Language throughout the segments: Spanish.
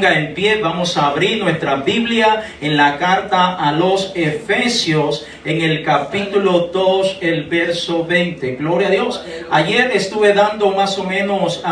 En pie, vamos a abrir nuestra Biblia en la carta a los Efesios, en el capítulo 2, el verso 20. Gloria a Dios. Ayer estuve dando más o menos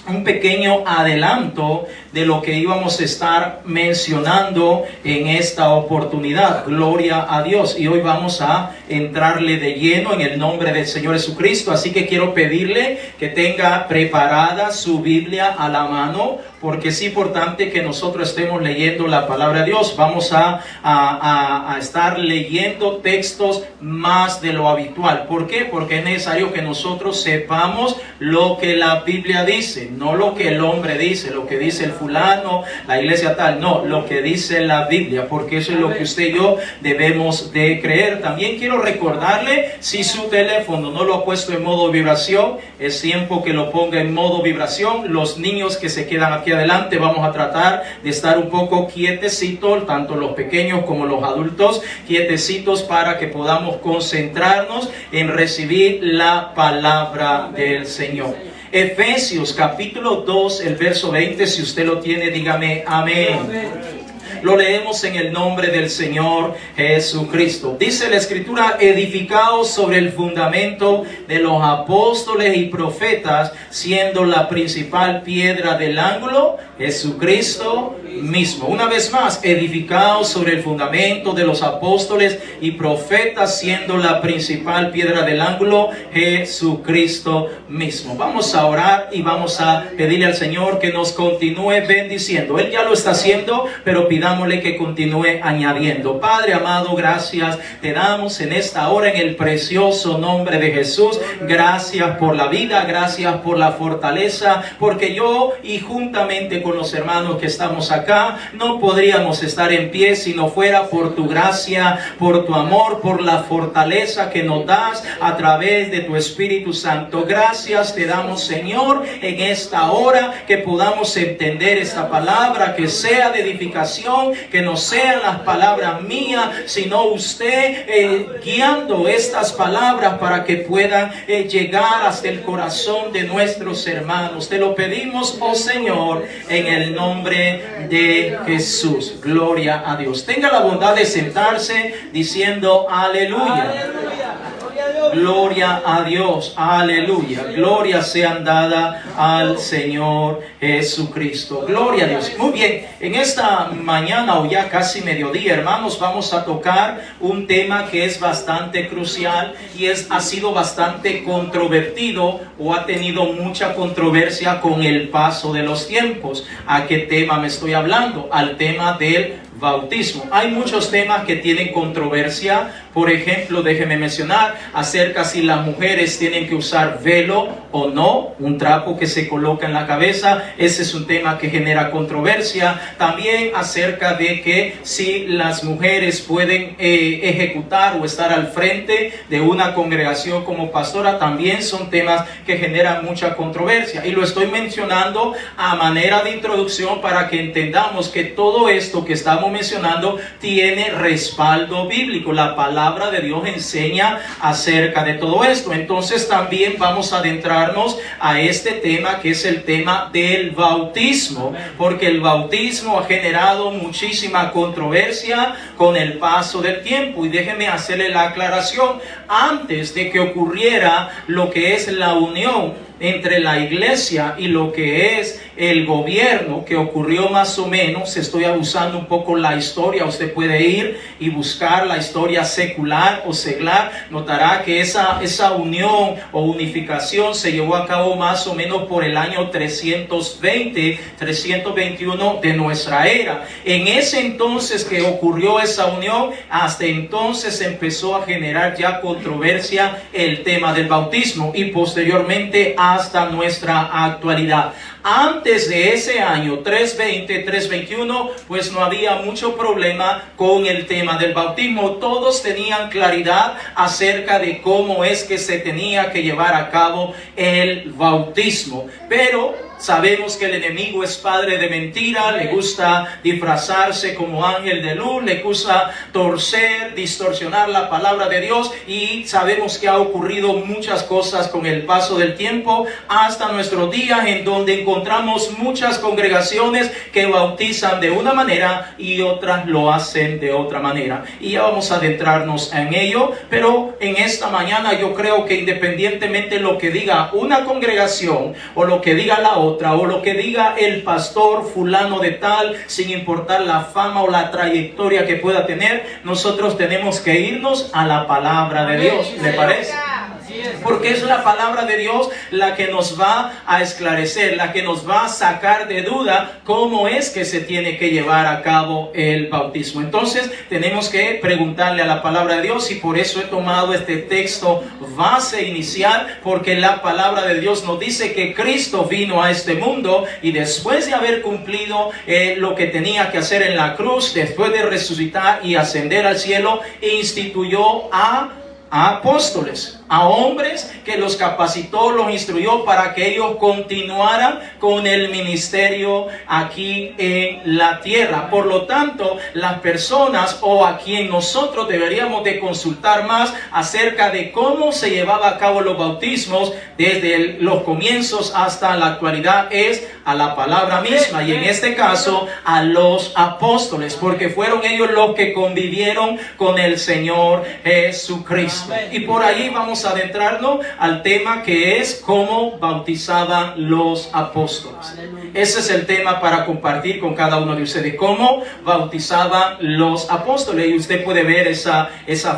un pequeño adelanto de lo que íbamos a estar mencionando en esta oportunidad. Gloria a Dios. Y hoy vamos a entrarle de lleno en el nombre del Señor Jesucristo. Así que quiero pedirle que tenga preparada su Biblia a la mano, porque es importante que nosotros estemos leyendo la palabra de Dios. Vamos a estar leyendo textos más de lo habitual. ¿Por qué? Porque es necesario que nosotros sepamos lo que la Biblia dice, no lo que el hombre dice, lo que dice el fulano, la iglesia tal, no, lo que dice la Biblia, porque eso es lo que usted y yo debemos de creer. También quiero recordarle, si su teléfono no lo ha puesto en modo vibración, es tiempo que lo ponga en modo vibración. Los niños que se quedan aquí adelante, vamos a tratar de estar un poco quietecitos, tanto los pequeños como los adultos, quietecitos, para que podamos concentrarnos en recibir la palabra del Señor. Efesios capítulo 2, el verso 20, si usted lo tiene, dígame amén. Lo leemos en el nombre del Señor Jesucristo. Dice la Escritura: edificados sobre el fundamento de los apóstoles y profetas, siendo la principal piedra del ángulo Jesucristo mismo. Una vez más, edificados sobre el fundamento de los apóstoles y profetas, siendo la principal piedra del ángulo Jesucristo mismo. Vamos a orar y vamos a pedirle al Señor que nos continúe bendiciendo. Él ya lo está haciendo, pero pidámosle que continúe añadiendo. Padre amado, gracias te damos en esta hora en el precioso nombre de Jesús. Gracias por la vida, gracias por la fortaleza, porque yo y juntamente con los hermanos que estamos acá no podríamos estar en pie si no fuera por tu gracia, por tu amor, por la fortaleza que nos das a través de tu Espíritu Santo. Gracias te damos, Señor, en esta hora, que podamos entender esta palabra, que sea de edificación, que no sean las palabras mías, sino usted guiando estas palabras para que puedan llegar hasta el corazón de nuestros hermanos. Te lo pedimos, oh Señor, en el nombre de Jesús. Gloria a Dios. Tenga la bondad de sentarse diciendo aleluya. Gloria a Dios, aleluya. Gloria sean dadas al Señor Jesucristo. Gloria a Dios. Muy bien, en esta mañana o ya casi mediodía, hermanos, vamos a tocar un tema que es bastante crucial y ha sido bastante controvertido, o ha tenido mucha controversia con el paso de los tiempos. ¿A qué tema me estoy hablando? Al tema del bautismo. Hay muchos temas que tienen controversia. Por ejemplo, déjeme mencionar acerca si las mujeres tienen que usar velo o no, un trapo que se coloca en la cabeza. Ese es un tema que genera controversia. También acerca de que si las mujeres pueden ejecutar o estar al frente de una congregación como pastora, también son temas que generan mucha controversia. Y lo estoy mencionando a manera de introducción para que entendamos que todo esto que estamos mencionando tiene respaldo bíblico. La palabra de Dios enseña acerca de todo esto. Entonces también vamos a adentrarnos a este tema, que es el tema del bautismo, porque el bautismo ha generado muchísima controversia con el paso del tiempo. Y déjeme hacerle la aclaración: antes de que ocurriera lo que es la unión entre la iglesia y lo que es el gobierno, que ocurrió más o menos, estoy abusando un poco la historia, usted puede ir y buscar la historia secular o seglar, notará que esa unión o unificación se llevó a cabo más o menos por el año 321 de nuestra era. En ese entonces que ocurrió esa unión, hasta entonces empezó a generar ya controversia el tema del bautismo, y posteriormente hasta nuestra actualidad. Antes de ese año 321, pues no había mucho problema con el tema del bautismo. Todos tenían claridad acerca de cómo es que se tenía que llevar a cabo el bautismo. Pero Sabemos que el enemigo es padre de mentira, le gusta disfrazarse como ángel de luz, le gusta torcer, distorsionar la palabra de Dios, y sabemos que ha ocurrido muchas cosas con el paso del tiempo hasta nuestros días, en donde encontramos muchas congregaciones que bautizan de una manera y otras lo hacen de otra manera. Y ya vamos a adentrarnos en ello, pero en esta mañana yo creo que independientemente de lo que diga una congregación o lo que diga la otra, o lo que diga el pastor fulano de tal, sin importar la fama o la trayectoria que pueda tener, nosotros tenemos que irnos a la palabra de Dios. ¿Le parece? Porque es la palabra de Dios la que nos va a esclarecer, la que nos va a sacar de duda cómo es que se tiene que llevar a cabo el bautismo. Entonces tenemos que preguntarle a la palabra de Dios, y por eso he tomado este texto base inicial, porque la palabra de Dios nos dice que Cristo vino a este mundo y después de haber cumplido lo que tenía que hacer en la cruz, después de resucitar y ascender al cielo, instituyó a apóstoles, a hombres que los capacitó, los instruyó para que ellos continuaran con el ministerio aquí en la tierra. Por lo tanto, las personas, o a quien nosotros deberíamos de consultar más acerca de cómo se llevaba a cabo los bautismos desde los comienzos hasta la actualidad, es a la palabra misma, y en este caso a los apóstoles, porque fueron ellos los que convivieron con el Señor Jesucristo. Y por ahí vamos a adentrarnos al tema, que es cómo bautizaban los apóstoles. Ese es el tema para compartir con cada uno de ustedes, cómo bautizaban los apóstoles. Y usted puede ver esa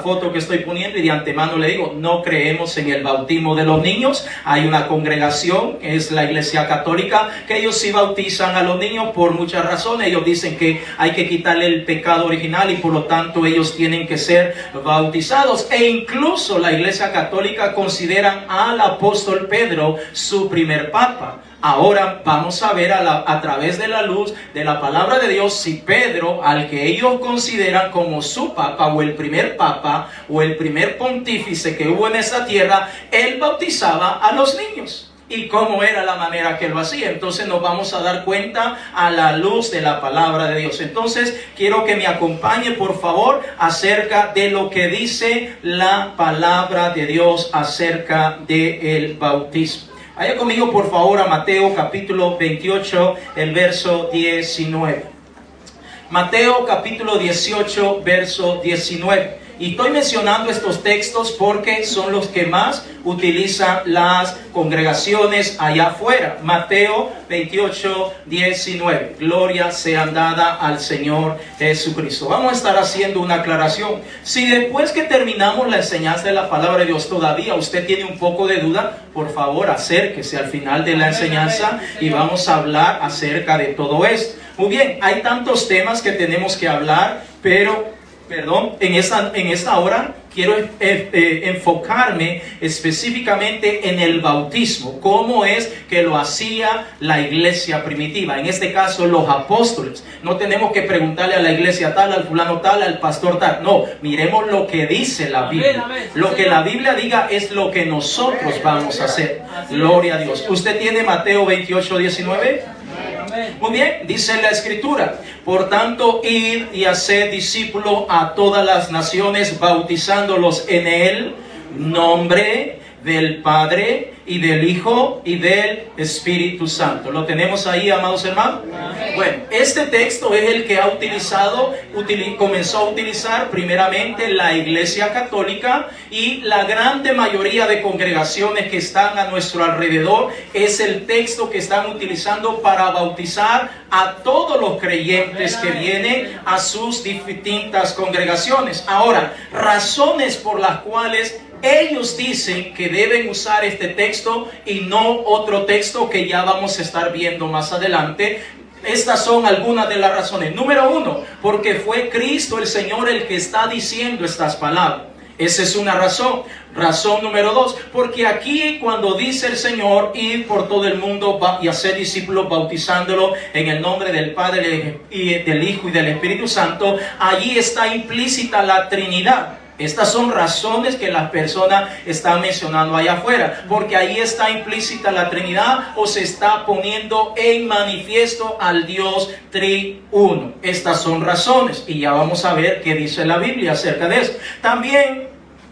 foto que estoy poniendo, y de antemano le digo, no creemos en el bautismo de los niños. Hay una congregación, es la Iglesia Católica, que ellos sí bautizan a los niños por muchas razones. Ellos dicen que hay que quitarle el pecado original y por lo tanto ellos tienen que ser bautizados. E incluso la Iglesia Católica consideran al apóstol Pedro su primer papa. Ahora vamos a ver a través de la luz de la palabra de Dios si Pedro, al que ellos consideran como su papa o el primer papa o el primer pontífice que hubo en esta tierra, él bautizaba a los niños. Y cómo era la manera que lo hacía. Entonces nos vamos a dar cuenta a la luz de la palabra de Dios. Entonces quiero que me acompañe por favor acerca de lo que dice la palabra de Dios acerca del bautismo. Vaya conmigo por favor a Mateo capítulo 28, el verso 19. Mateo capítulo 18, verso 19. Y estoy mencionando estos textos porque son los que más utilizan las congregaciones allá afuera. Mateo 28, 19. Gloria sea dada al Señor Jesucristo. Vamos a estar haciendo una aclaración. Si después que terminamos la enseñanza de la palabra de Dios todavía usted tiene un poco de duda, por favor acérquese al final de la enseñanza y vamos a hablar acerca de todo esto. Muy bien, hay tantos temas que tenemos que hablar, pero en esta hora quiero enfocarme específicamente en el bautismo, cómo es que lo hacía la iglesia primitiva, en este caso los apóstoles. No tenemos que preguntarle a la iglesia tal, al fulano tal, al pastor tal. No, miremos lo que dice la Biblia. Lo que la Biblia diga es lo que nosotros vamos a hacer. Gloria a Dios. ¿Usted tiene Mateo 28, 19? Muy bien, dice la Escritura: por tanto, id y haced discípulos a todas las naciones, bautizándolos en el nombre del Padre y del Hijo y del Espíritu Santo. ¿Lo tenemos ahí, amados hermanos? Bueno, este texto es el que comenzó a utilizar primeramente la Iglesia Católica, y la grande mayoría de congregaciones que están a nuestro alrededor es el texto que están utilizando para bautizar a todos los creyentes que vienen a sus distintas congregaciones. Ahora, razones por las cuales ellos dicen que deben usar este texto y no otro texto que ya vamos a estar viendo más adelante. Estas son algunas de las razones. Número uno, porque fue Cristo el Señor el que está diciendo estas palabras. Esa es una razón. Razón número dos, porque aquí cuando dice el Señor ir por todo el mundo y hacer discípulos bautizándolo en el nombre del Padre y del Hijo y del Espíritu Santo, allí está implícita la Trinidad. Estas son razones que las personas están mencionando allá afuera, porque ahí está implícita la Trinidad o se está poniendo en manifiesto al Dios triuno. Estas son razones y ya vamos a ver qué dice la Biblia acerca de eso. También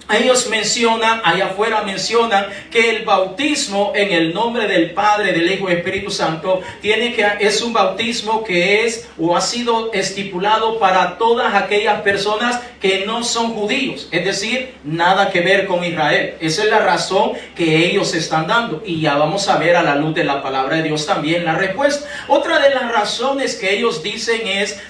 ellos mencionan, allá afuera mencionan que el bautismo en el nombre del Padre, del Hijo y del Espíritu Santo es un bautismo que es o ha sido estipulado para todas aquellas personas que no son judíos, es decir, nada que ver con Israel. Esa es la razón que ellos están dando y ya vamos a ver a la luz de la palabra de Dios también la respuesta. Otra de las razones que ellos dicen es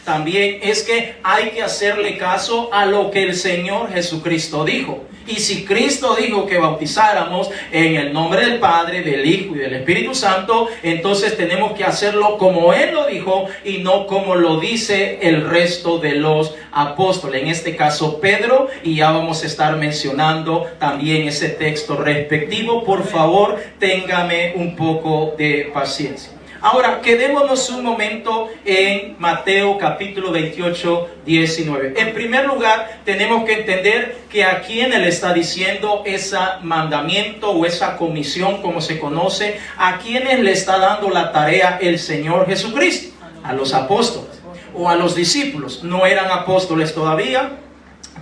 que hay que hacerle caso a lo que el Señor Jesucristo dijo. Y si Cristo dijo que bautizáramos en el nombre del Padre, del Hijo y del Espíritu Santo, entonces tenemos que hacerlo como Él lo dijo y no como lo dice el resto de los apóstoles. En este caso Pedro, y ya vamos a estar mencionando también ese texto respectivo. Por favor, téngame un poco de paciencia. Ahora, quedémonos un momento en Mateo capítulo 28, 19. En primer lugar, tenemos que entender que a quién Él está diciendo ese mandamiento o esa comisión, como se conoce, a quienes le está dando la tarea el Señor Jesucristo. A los apóstoles o a los discípulos. No eran apóstoles todavía,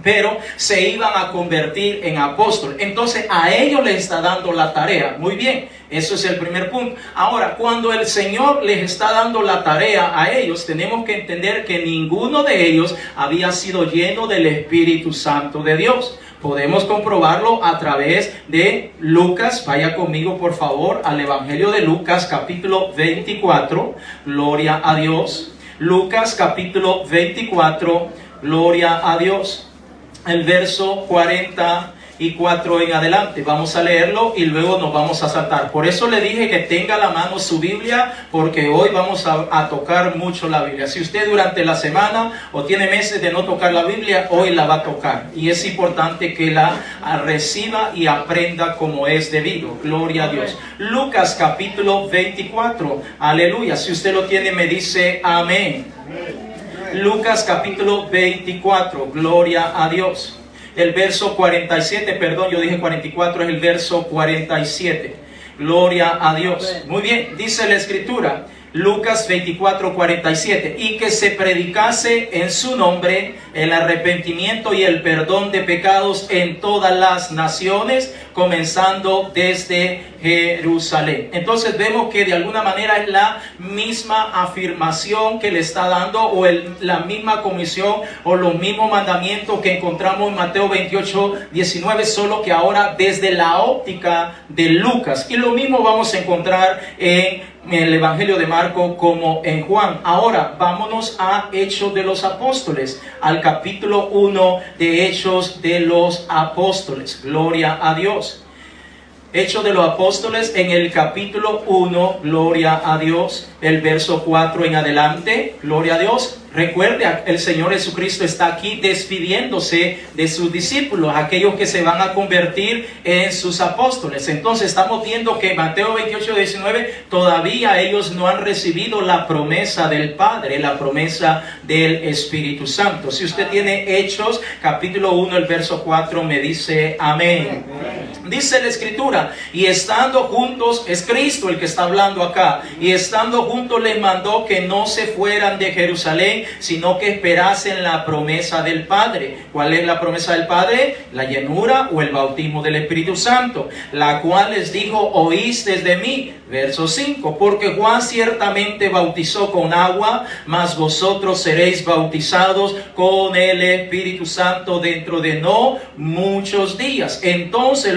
pero se iban a convertir en apóstoles. Entonces a ellos les está dando la tarea. Muy bien, eso es el primer punto. Ahora, cuando el Señor les está dando la tarea a ellos, tenemos que entender que ninguno de ellos había sido lleno del Espíritu Santo de Dios. Podemos comprobarlo a través de Lucas. Vaya conmigo por favor al Evangelio de Lucas capítulo 24. Gloria a Dios. Lucas capítulo 24. Gloria a Dios. El verso 44 en adelante. Vamos a leerlo y luego nos vamos a saltar. Por eso le dije que tenga a la mano su Biblia, porque hoy vamos a tocar mucho la Biblia. Si usted durante la semana o tiene meses de no tocar la Biblia, hoy la va a tocar. Y es importante que la reciba y aprenda como es debido. Gloria a Dios. Lucas capítulo 24. Aleluya. Si usted lo tiene, me dice amén. Lucas capítulo 24, gloria a Dios. El verso 47, perdón, yo dije 44, es el verso 47. Gloria a Dios. Muy bien, dice la Escritura, Lucas 24, 47, y que se predicase en su nombre el arrepentimiento y el perdón de pecados en todas las naciones, comenzando desde Jerusalén. Entonces vemos que de alguna manera es la misma afirmación que le está dando o la misma comisión o los mismos mandamientos que encontramos en Mateo 28, 19, solo que ahora desde la óptica de Lucas. Y lo mismo vamos a encontrar en el Evangelio de Marco como en Juan. Ahora vámonos a Hechos de los Apóstoles, al capítulo 1 de Hechos de los Apóstoles. Gloria a Dios. Hechos de los Apóstoles en el capítulo 1, gloria a Dios, el verso 4 en adelante, gloria a Dios. Recuerde, el Señor Jesucristo está aquí despidiéndose de sus discípulos, aquellos que se van a convertir en sus apóstoles. Entonces estamos viendo que Mateo 28, 19, todavía ellos no han recibido la promesa del Padre, la promesa del Espíritu Santo. Si usted tiene Hechos, capítulo 1, el verso 4, me dice amén. Dice la Escritura, y estando juntos, es Cristo el que está hablando acá, y estando juntos les mandó que no se fueran de Jerusalén, sino que esperasen la promesa del Padre. ¿Cuál es la promesa del Padre? La llenura o el bautismo del Espíritu Santo, la cual les dijo, oísteis de mí. Verso 5, porque Juan ciertamente bautizó con agua, mas vosotros seréis bautizados con el Espíritu Santo dentro de no muchos días. Entonces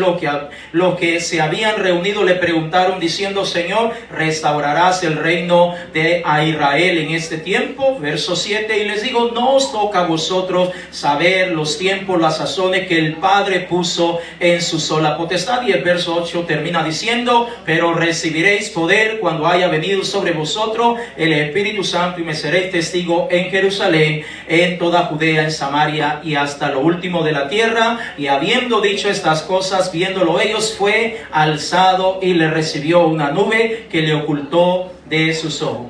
los que se habían reunido le preguntaron diciendo, Señor, ¿restaurarás el reino de Israel en este tiempo? Verso 7, y les digo, no os toca a vosotros saber los tiempos, las sazones que el Padre puso en su sola potestad. Y el verso 8 termina diciendo, pero recibiréis poder cuando haya venido sobre vosotros el Espíritu Santo, y me seréis testigo en Jerusalén, en toda Judea, en Samaria y hasta lo último de la tierra. Y habiendo dicho estas cosas, viéndolo ellos, fue alzado y le recibió una nube que le ocultó de sus ojos.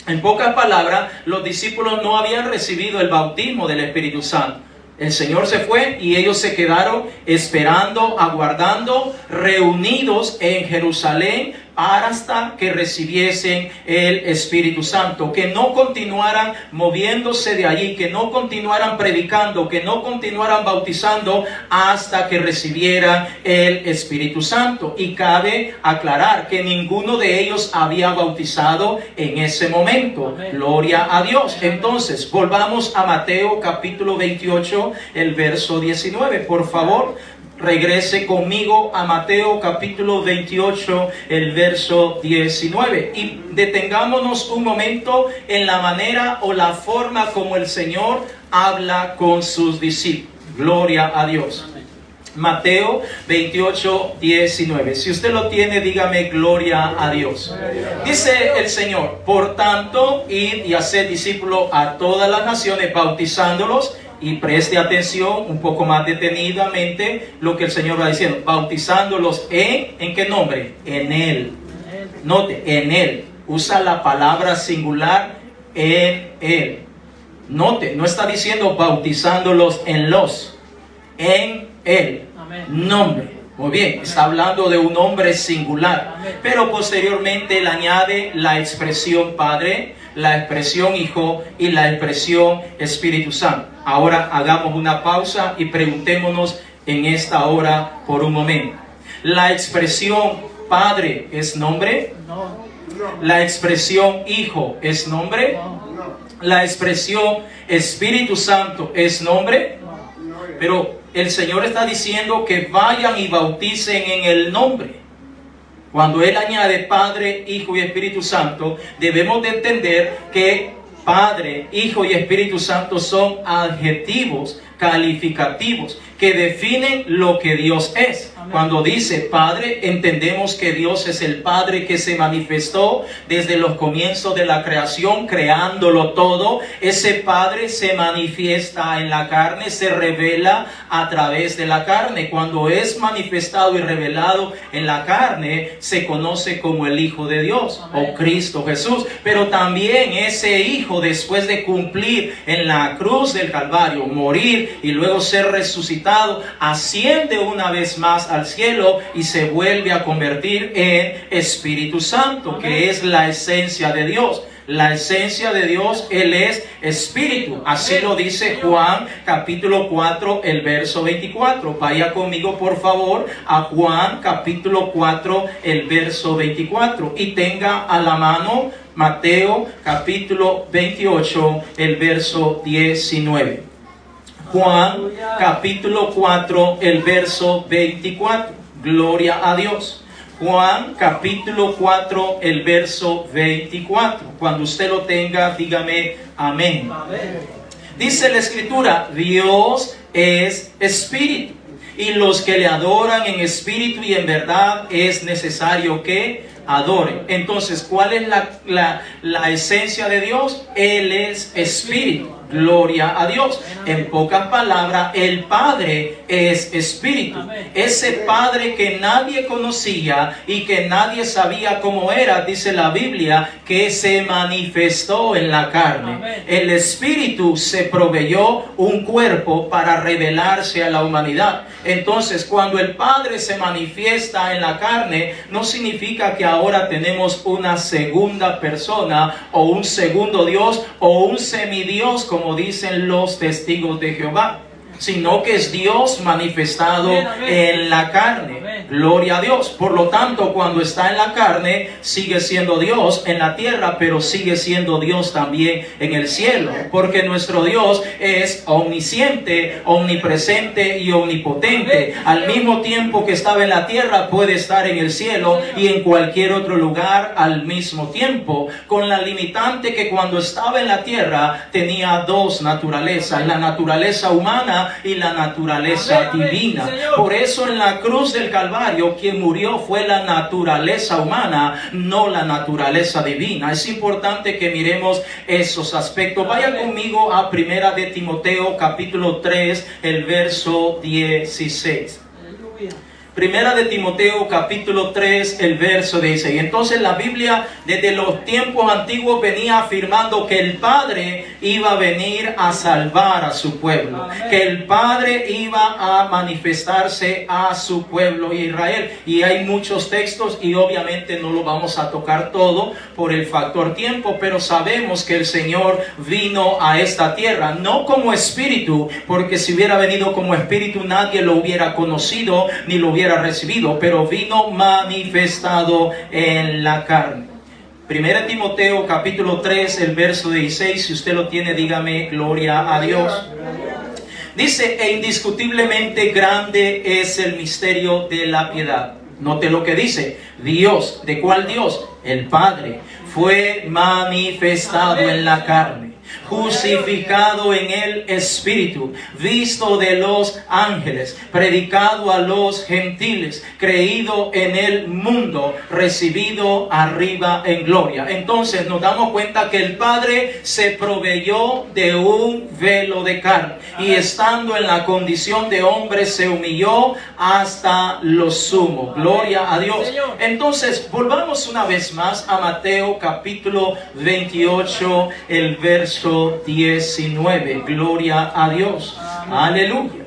En pocas palabras, los discípulos no habían recibido el bautismo del Espíritu Santo. El Señor se fue y ellos se quedaron esperando, aguardando, reunidos en Jerusalén hasta que recibiesen el Espíritu Santo, que no continuaran moviéndose de allí, que no continuaran predicando, que no continuaran bautizando hasta que recibieran el Espíritu Santo. Y cabe aclarar que ninguno de ellos había bautizado en ese momento. Amén. Gloria a Dios. Entonces, volvamos a Mateo capítulo 28, el verso 19, por favor. Regrese conmigo a Mateo capítulo 28, el verso 19. Y detengámonos un momento en la manera o la forma como el Señor habla con sus discípulos. Gloria a Dios. Mateo 28, 19. Si usted lo tiene, dígame gloria a Dios. Dice el Señor: por tanto, id y haced discípulos a todas las naciones, bautizándolos. Y preste atención un poco más detenidamente lo que el Señor va diciendo. Bautizándolos ¿en qué nombre? En Él. Note, en Él. Usa la palabra singular, en Él. Note, no está diciendo bautizándolos en Él. Amén. Nombre. Muy bien, está hablando de un nombre singular. Amén. Pero posteriormente él añade la expresión Padre, la expresión Hijo y la expresión Espíritu Santo. Ahora hagamos una pausa y preguntémonos en esta hora por un momento. ¿La expresión Padre es nombre? No. ¿La expresión Hijo es nombre? No. ¿La expresión Espíritu Santo es nombre? No. Pero el Señor está diciendo que vayan y bauticen en el nombre. Cuando Él añade Padre, Hijo y Espíritu Santo, debemos de entender que Padre, Hijo y Espíritu Santo son adjetivos calificativos que definen lo que Dios es. Amén. Cuando dice Padre, entendemos que Dios es el Padre que se manifestó desde los comienzos de la creación, creándolo todo. Ese Padre se manifiesta en la carne, se revela a través de la carne. Cuando es manifestado y revelado en la carne, se conoce como el Hijo de Dios. Amén. O Cristo Jesús. Pero también ese Hijo, después de cumplir en la cruz del Calvario, morir y luego ser resucitado, asciende una vez más al cielo y se vuelve a convertir en Espíritu Santo. Amén. Que es la esencia de Dios. La esencia de Dios, Él es Espíritu. Así lo dice Juan capítulo 4, el verso 24. Vaya conmigo por favor a Juan capítulo 4, el verso 24. Y tenga a la mano Mateo capítulo 28, el verso 19. Juan capítulo 4, el verso 24. Gloria a Dios. Juan capítulo 4, el verso 24. Cuando usted lo tenga, dígame amén. Amén. Dice la Escritura: Dios es espíritu, y los que le adoran en espíritu y en verdad es necesario que adoren. Entonces, ¿cuál es la esencia de Dios? Él es espíritu. Gloria a Dios. En pocas palabras, el Padre es espíritu. Ese Padre que nadie conocía y que nadie sabía cómo era, dice la Biblia, que se manifestó en la carne. El Espíritu se proveyó un cuerpo para revelarse a la humanidad. Entonces, cuando el Padre se manifiesta en la carne, no significa que ahora tenemos una segunda persona o un segundo Dios o un semidios, como dicen los testigos de Jehová, sino que es Dios manifestado en la carne. Gloria a Dios. Por lo tanto, cuando está en la carne, sigue siendo Dios en la tierra, pero sigue siendo Dios también en el cielo, porque nuestro Dios es omnisciente, omnipresente y omnipotente. Al mismo tiempo que estaba en la tierra, puede estar en el cielo y en cualquier otro lugar al mismo tiempo, con la limitante que cuando estaba en la tierra tenía dos naturalezas: la naturaleza humana y la naturaleza divina. Por eso en la cruz del Calvario, quien murió fue la naturaleza humana, no la naturaleza divina. Es importante que miremos esos aspectos. Vaya conmigo a Primera de Timoteo capítulo 3, el verso 16. Primera de Timoteo capítulo 3, el verso 16. Entonces la Biblia desde los tiempos antiguos venía afirmando que el Padre iba a venir a salvar a su pueblo. Que el Padre iba a manifestarse a su pueblo Israel. Y hay muchos textos y obviamente no lo vamos a tocar todo por el factor tiempo, pero sabemos que el Señor vino a esta tierra, no como espíritu, porque si hubiera venido como espíritu nadie lo hubiera conocido ni lo hubiera recibido, pero vino manifestado en la carne. Primera Timoteo capítulo 3, el verso 16, si usted lo tiene, dígame gloria a Dios. Dice, e indiscutiblemente grande es el misterio de la piedad. Note lo que dice, Dios, ¿de cuál Dios? El Padre, fue manifestado en la carne, justificado en el Espíritu, visto de los ángeles, predicado a los gentiles, creído en el mundo, recibido arriba en gloria. Entonces nos damos cuenta que el Padre se proveyó de un velo de carne y estando en la condición de hombre se humilló hasta lo sumo. Gloria a Dios. Entonces volvamos una vez más a Mateo capítulo 28, el verso 19. Gloria a Dios. Aleluya.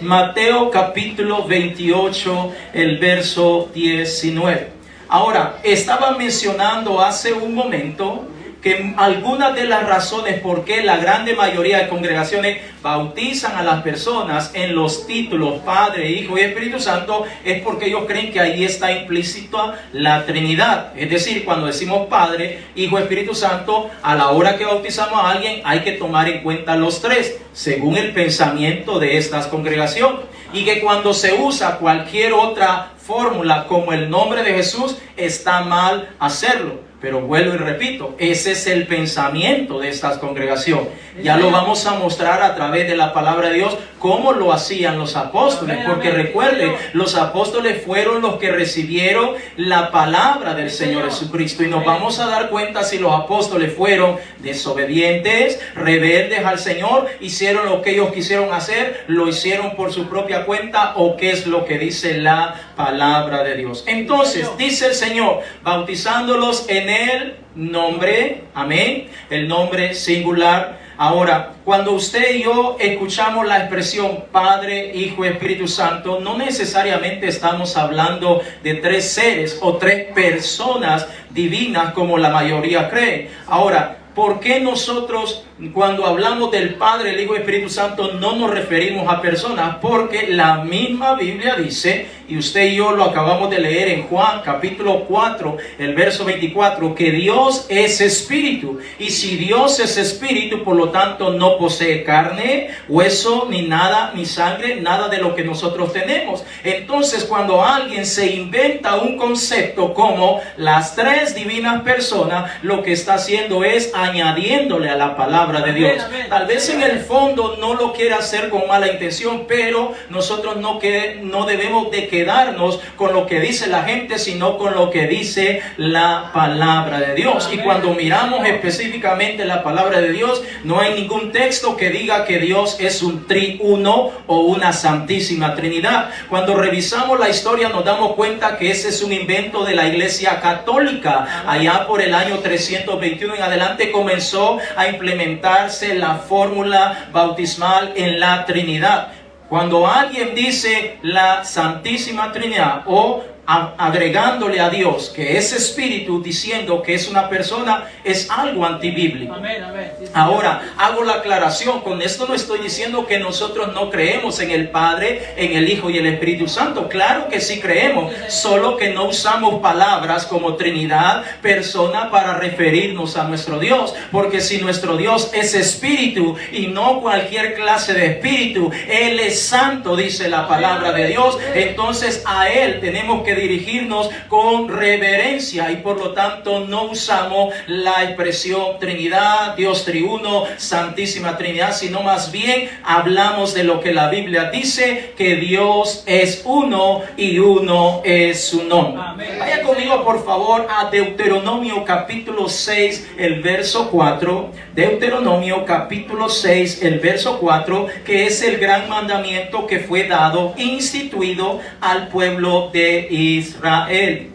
Mateo capítulo 28, el verso 19. Ahora, estaba mencionando hace un momento que algunas de las razones por qué la grande mayoría de congregaciones bautizan a las personas en los títulos Padre, Hijo y Espíritu Santo es porque ellos creen que ahí está implícita la Trinidad. Es decir, cuando decimos Padre, Hijo, Espíritu Santo, a la hora que bautizamos a alguien hay que tomar en cuenta los tres, según el pensamiento de estas congregaciones. Y que cuando se usa cualquier otra fórmula como el nombre de Jesús, está mal hacerlo. Pero vuelvo y repito, ese es el pensamiento de estas congregaciones. Ya lo vamos a mostrar a través de la palabra de Dios cómo lo hacían los apóstoles. Porque recuerden, los apóstoles fueron los que recibieron la palabra del Señor Jesucristo. Y nos vamos a dar cuenta si los apóstoles fueron desobedientes, rebeldes al Señor, hicieron lo que ellos quisieron hacer, lo hicieron por su propia cuenta o qué es lo que dice la palabra de Dios. Entonces, dice el Señor, bautizándolos en el nombre, amén, el nombre singular. Ahora, cuando usted y yo escuchamos la expresión Padre, Hijo, Espíritu Santo, no necesariamente estamos hablando de tres seres o tres personas divinas como la mayoría cree. Ahora, ¿por qué nosotros cuando hablamos del Padre, el Hijo y el Espíritu Santo no nos referimos a personas? Porque la misma Biblia dice, y usted y yo lo acabamos de leer en Juan capítulo 4, el verso 24, que Dios es espíritu. Y si Dios es espíritu, por lo tanto no posee carne, hueso, ni nada, ni sangre, nada de lo que nosotros tenemos. Entonces cuando alguien se inventa un concepto como las tres divinas personas, lo que está haciendo es añadiéndole a la palabra de Dios. Tal vez en el fondo no lo quiera hacer con mala intención, pero nosotros no debemos de quedarnos con lo que dice la gente, sino con lo que dice la palabra de Dios. Y cuando miramos específicamente la palabra de Dios, no hay ningún texto que diga que Dios es un triuno o una santísima Trinidad. Cuando revisamos la historia nos damos cuenta que ese es un invento de la Iglesia Católica. Allá por el año 321 en adelante comenzó a implementarse la fórmula bautismal en la Trinidad. Cuando alguien dice la Santísima Trinidad o agregándole a Dios que es espíritu, diciendo que es una persona, es algo antibíblico. Amén, amén. Ahora, hago la aclaración, con esto no estoy diciendo que nosotros no creemos en el Padre, en el Hijo y el Espíritu Santo. Claro que sí creemos, solo que no usamos palabras como Trinidad, persona, para referirnos a nuestro Dios. Porque si nuestro Dios es espíritu y no cualquier clase de espíritu, Él es santo, dice la palabra de Dios, entonces a Él tenemos que dirigirnos con reverencia y por lo tanto no usamos la expresión Trinidad, Dios triuno, Santísima Trinidad, sino más bien hablamos de lo que la Biblia dice, que Dios es uno y uno es su nombre. Amén. Vaya conmigo por favor a Deuteronomio capítulo 6, el verso 4. Deuteronomio capítulo 6, el verso 4, que es el gran mandamiento que fue dado, instituido al pueblo de Israel.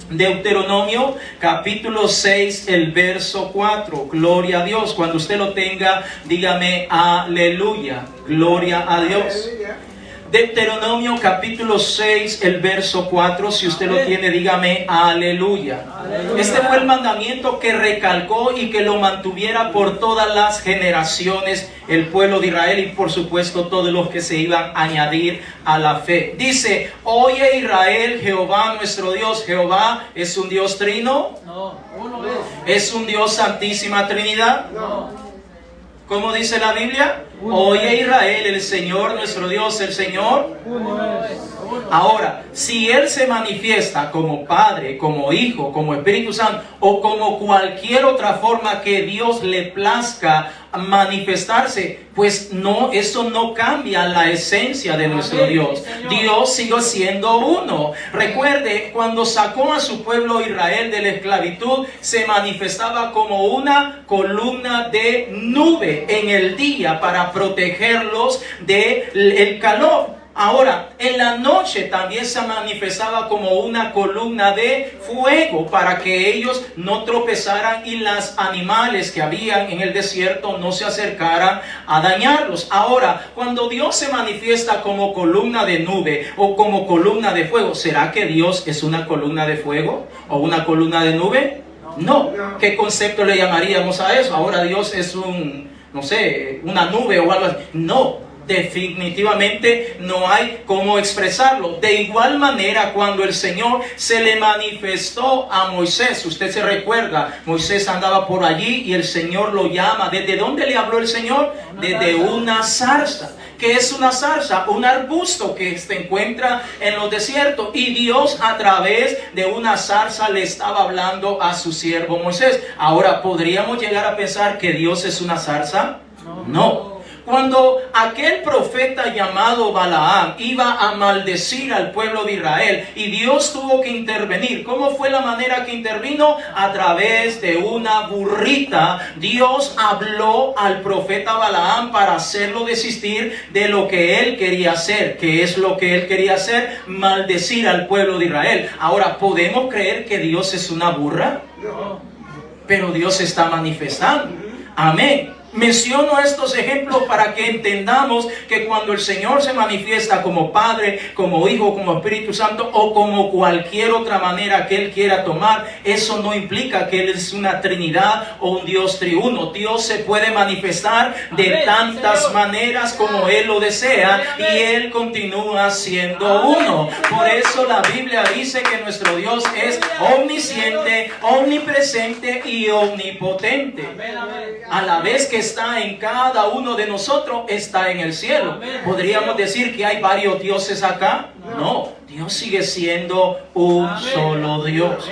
Deuteronomio capítulo 6, el verso 4. Gloria a Dios. Cuando usted lo tenga, dígame aleluya. Gloria a Dios. Deuteronomio capítulo 6, el verso 4, si usted lo tiene, dígame aleluya. Este fue el mandamiento que recalcó y que lo mantuviera por todas las generaciones el pueblo de Israel y por supuesto todos los que se iban a añadir a la fe. Dice: oye Israel, Jehová nuestro Dios. Jehová es un Dios trino. No, uno es. ¿Es un Dios Santísima Trinidad? No. ¿Cómo dice la Biblia? Oye Israel, el Señor nuestro Dios, el Señor. Ahora, si Él se manifiesta como Padre, como Hijo, como Espíritu Santo o como cualquier otra forma que Dios le plazca manifestarse, pues no, eso no cambia la esencia de nuestro Dios. Dios sigue siendo uno. Recuerde, cuando sacó a su pueblo Israel de la esclavitud, se manifestaba como una columna de nube en el día para protegerlos del calor. Ahora, en la noche también se manifestaba como una columna de fuego para que ellos no tropezaran y los animales que habían en el desierto no se acercaran a dañarlos. Ahora, cuando Dios se manifiesta como columna de nube o como columna de fuego, ¿será que Dios es una columna de fuego o una columna de nube? No. ¿Qué concepto le llamaríamos a eso? Ahora Dios es no sé, una nube o algo así. No. Definitivamente no hay cómo expresarlo. De igual manera, cuando el Señor se le manifestó a Moisés, usted se recuerda, Moisés andaba por allí y el Señor lo llama. ¿Desde dónde le habló el Señor? Desde una zarza. ¿Qué es una zarza? Un arbusto que se encuentra en los desiertos. Y Dios a través de una zarza le estaba hablando a su siervo Moisés. Ahora, ¿podríamos llegar a pensar que Dios es una zarza? No. Cuando aquel profeta llamado Balaam iba a maldecir al pueblo de Israel y Dios tuvo que intervenir, ¿cómo fue la manera que intervino? A través de una burrita. Dios habló al profeta Balaam para hacerlo desistir de lo que él quería hacer. ¿Qué es lo que él quería hacer? Maldecir al pueblo de Israel. Ahora, ¿podemos creer que Dios es una burra? No. Pero Dios se está manifestando. Amén. Menciono estos ejemplos para que entendamos que cuando el Señor se manifiesta como Padre, como Hijo, como Espíritu Santo o como cualquier otra manera que Él quiera tomar, eso no implica que Él es una Trinidad o un Dios triuno. Dios se puede manifestar de tantas maneras como Él lo desea y Él continúa siendo uno. Por eso la Biblia dice que nuestro Dios es omnisciente, omnipresente y omnipotente. A la vez que está en cada uno de nosotros, está en el cielo. ¿Podríamos decir que hay varios dioses acá? No, Dios sigue siendo un solo Dios.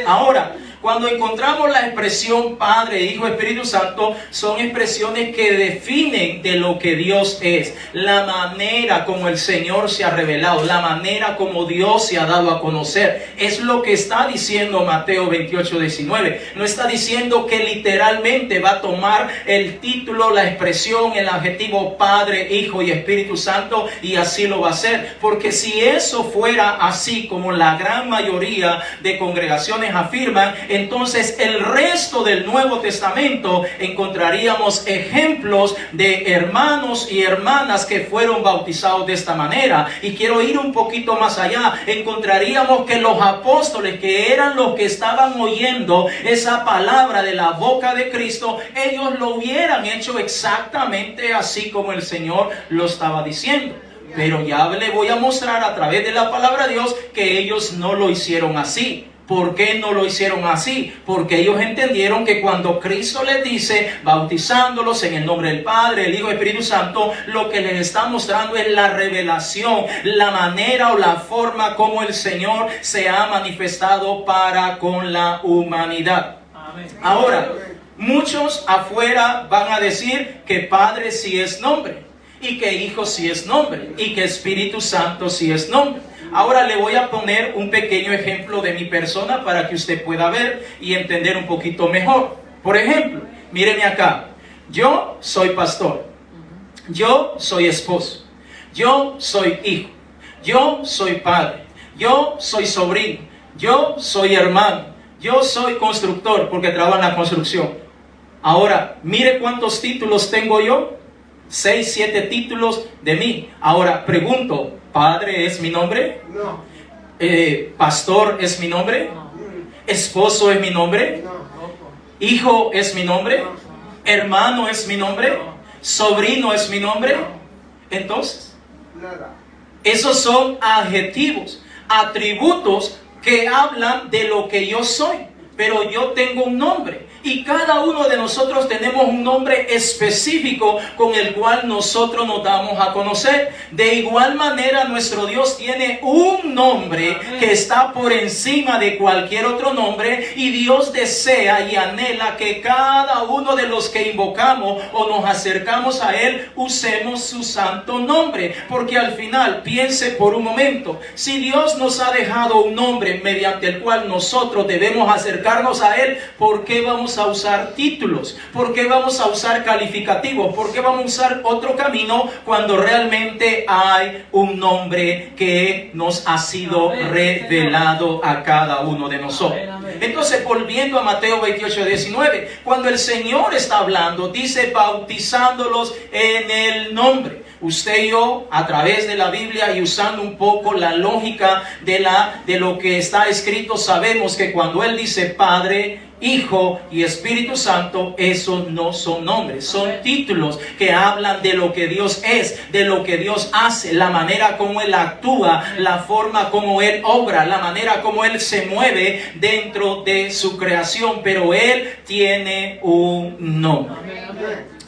Ahora, cuando encontramos la expresión Padre, Hijo, Espíritu Santo, son expresiones que definen de lo que Dios es, la manera como el Señor se ha revelado, la manera como Dios se ha dado a conocer. Es lo que está diciendo Mateo 28:19. No está diciendo que literalmente va a tomar el título, la expresión, el adjetivo Padre, Hijo y Espíritu Santo y así lo va a hacer. Porque si eso fuera así como la gran mayoría de congregaciones afirman, entonces el resto del Nuevo Testamento encontraríamos ejemplos de hermanos y hermanas que fueron bautizados de esta manera. Y quiero ir un poquito más allá. Encontraríamos que los apóstoles, que eran los que estaban oyendo esa palabra de la boca de Cristo, ellos lo hubieran hecho exactamente así como el Señor lo estaba diciendo. Pero ya le voy a mostrar a través de la palabra de Dios que ellos no lo hicieron así. ¿Por qué no lo hicieron así? Porque ellos entendieron que cuando Cristo les dice, bautizándolos en el nombre del Padre, el Hijo y el Espíritu Santo, lo que les está mostrando es la revelación, la manera o la forma como el Señor se ha manifestado para con la humanidad. Amén. Ahora, muchos afuera van a decir que Padre sí es nombre, y que Hijo sí es nombre, y que Espíritu Santo sí es nombre. Ahora le voy a poner un pequeño ejemplo de mi persona para que usted pueda ver y entender un poquito mejor. Por ejemplo, míreme acá. Yo soy pastor. Yo soy esposo. Yo soy hijo. Yo soy padre. Yo soy sobrino. Yo soy hermano. Yo soy constructor porque trabajo en la construcción. Ahora, mire cuántos títulos tengo yo. 6, 7 títulos de mí. Ahora, pregunto, ¿padre es mi nombre? No. ¿Pastor es mi nombre? No. ¿Esposo es mi nombre? No. ¿Hijo es mi nombre? ¿Hermano es mi nombre? ¿Sobrino es mi nombre? Entonces, Nada. esos son adjetivos, atributos que hablan de lo que yo soy. Pero yo tengo un nombre. Y cada uno de nosotros tenemos un nombre específico con el cual nosotros nos damos a conocer. De igual manera, nuestro Dios tiene un nombre que está por encima de cualquier otro nombre. Y Dios desea y anhela que cada uno de los que invocamos o nos acercamos a Él, usemos su santo nombre. Porque al final, piense por un momento, si Dios nos ha dejado un nombre mediante el cual nosotros debemos acercarnos a Él, ¿por qué vamos a usar títulos? ¿Por qué vamos a usar calificativos? ¿Por qué vamos a usar otro camino cuando realmente hay un nombre que nos ha sido revelado a cada uno de nosotros? Entonces, volviendo a Mateo 28, 19, cuando el Señor está hablando, dice bautizándolos en el nombre. Usted y yo, a través de la Biblia y usando un poco la lógica de lo que está escrito, sabemos que cuando Él dice Padre, Hijo y Espíritu Santo, esos no son nombres, son títulos que hablan de lo que Dios es, de lo que Dios hace, la manera como Él actúa, la forma como Él obra, la manera como Él se mueve dentro de su creación, pero Él tiene un nombre.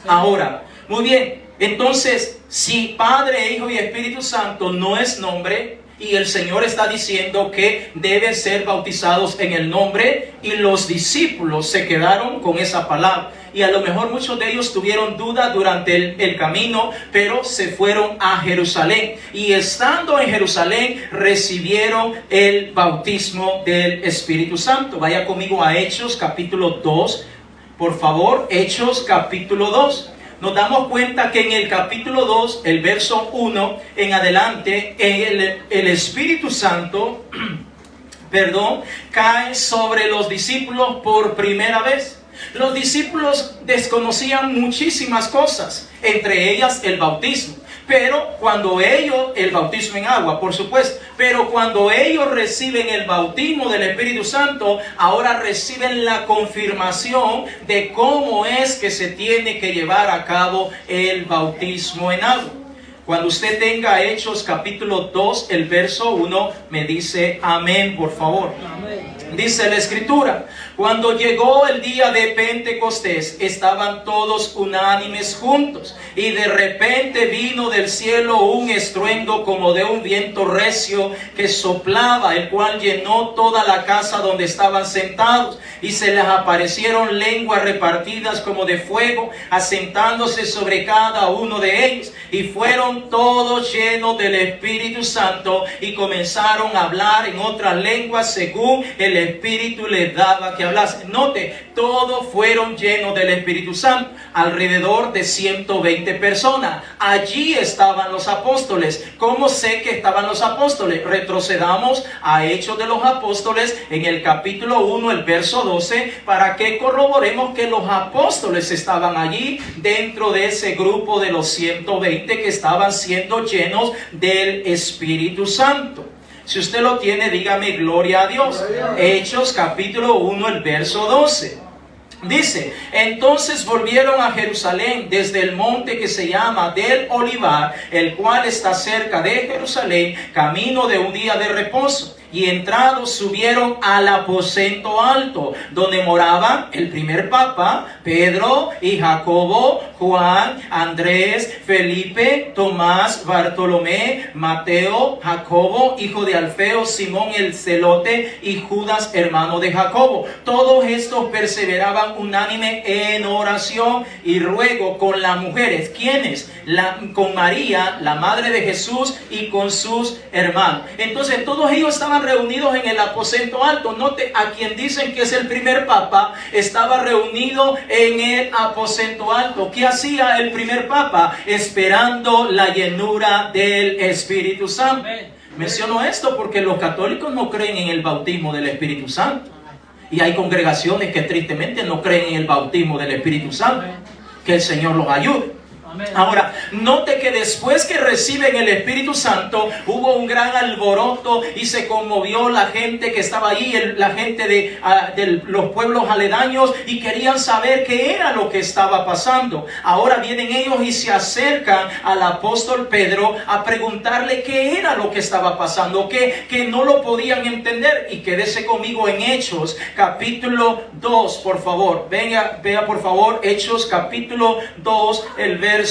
Ahora, muy bien, entonces, si Padre, Hijo y Espíritu Santo no es nombre, y el Señor está diciendo que deben ser bautizados en el nombre, y los discípulos se quedaron con esa palabra. Y a lo mejor muchos de ellos tuvieron duda durante el camino, pero se fueron a Jerusalén. Y estando en Jerusalén, recibieron el bautismo del Espíritu Santo. Vaya conmigo a Hechos capítulo 2, por favor, Hechos capítulo 2. Nos damos cuenta que en el capítulo 2, el verso 1 en adelante, el Espíritu Santo, cae sobre los discípulos por primera vez. Los discípulos desconocían muchísimas cosas, entre ellas el bautismo. Pero cuando ellos, el bautismo en agua, por supuesto, pero cuando ellos reciben el bautismo del Espíritu Santo, ahora reciben la confirmación de cómo es que se tiene que llevar a cabo el bautismo en agua. Cuando usted tenga Hechos capítulo 2, el verso 1, me dice amén, por favor. Amén. Dice la Escritura: cuando llegó el día de Pentecostés, estaban todos unánimes juntos, y de repente vino del cielo un estruendo como de un viento recio que soplaba, el cual llenó toda la casa donde estaban sentados, y se les aparecieron lenguas repartidas como de fuego, asentándose sobre cada uno de ellos, y fueron todos llenos del Espíritu Santo, y comenzaron a hablar en otras lenguas según el Espíritu les daba que hablase. Note, todos fueron llenos del Espíritu Santo, alrededor de 120 personas. Allí estaban los apóstoles. ¿Cómo sé que estaban los apóstoles? Retrocedamos a Hechos de los Apóstoles en el capítulo 1, el verso 12, para que corroboremos que los apóstoles estaban allí dentro de ese grupo de los 120 que estaban siendo llenos del Espíritu Santo. Si usted lo tiene, dígame gloria a Dios. Hechos capítulo 1, el verso 12. Dice: entonces volvieron a Jerusalén desde el monte que se llama del Olivar, el cual está cerca de Jerusalén, camino de un día de reposo. y entrados subieron al aposento alto, donde moraban el primer papa, Pedro y Jacobo, Juan, Andrés, Felipe, Tomás, Bartolomé, Mateo, Jacobo, hijo de Alfeo, Simón el celote y Judas, hermano de Jacobo. Todos estos perseveraban unánime en oración y ruego con las mujeres. ¿Quiénes? Con María, la madre de Jesús, y con sus hermanos. Entonces todos ellos estaban reunidos en el aposento alto. Note, a quien dicen que es el primer papa, estaba reunido en el aposento alto. ¿Qué hacía el primer papa? Esperando la llenura del Espíritu Santo. Menciono esto porque los católicos no creen en el bautismo del Espíritu Santo. Y hay congregaciones que tristemente no creen en el bautismo del Espíritu Santo. Que el Señor los ayude. Ahora, note que después que reciben el Espíritu Santo, hubo un gran alboroto y se conmovió la gente que estaba allí, la gente de los pueblos aledaños, y querían saber qué era lo que estaba pasando. Ahora vienen ellos y se acercan al apóstol Pedro a preguntarle qué era lo que estaba pasando, que no lo podían entender. Y quédese conmigo en Hechos, capítulo 2, por favor. Vea por favor, Hechos, capítulo 2, el verso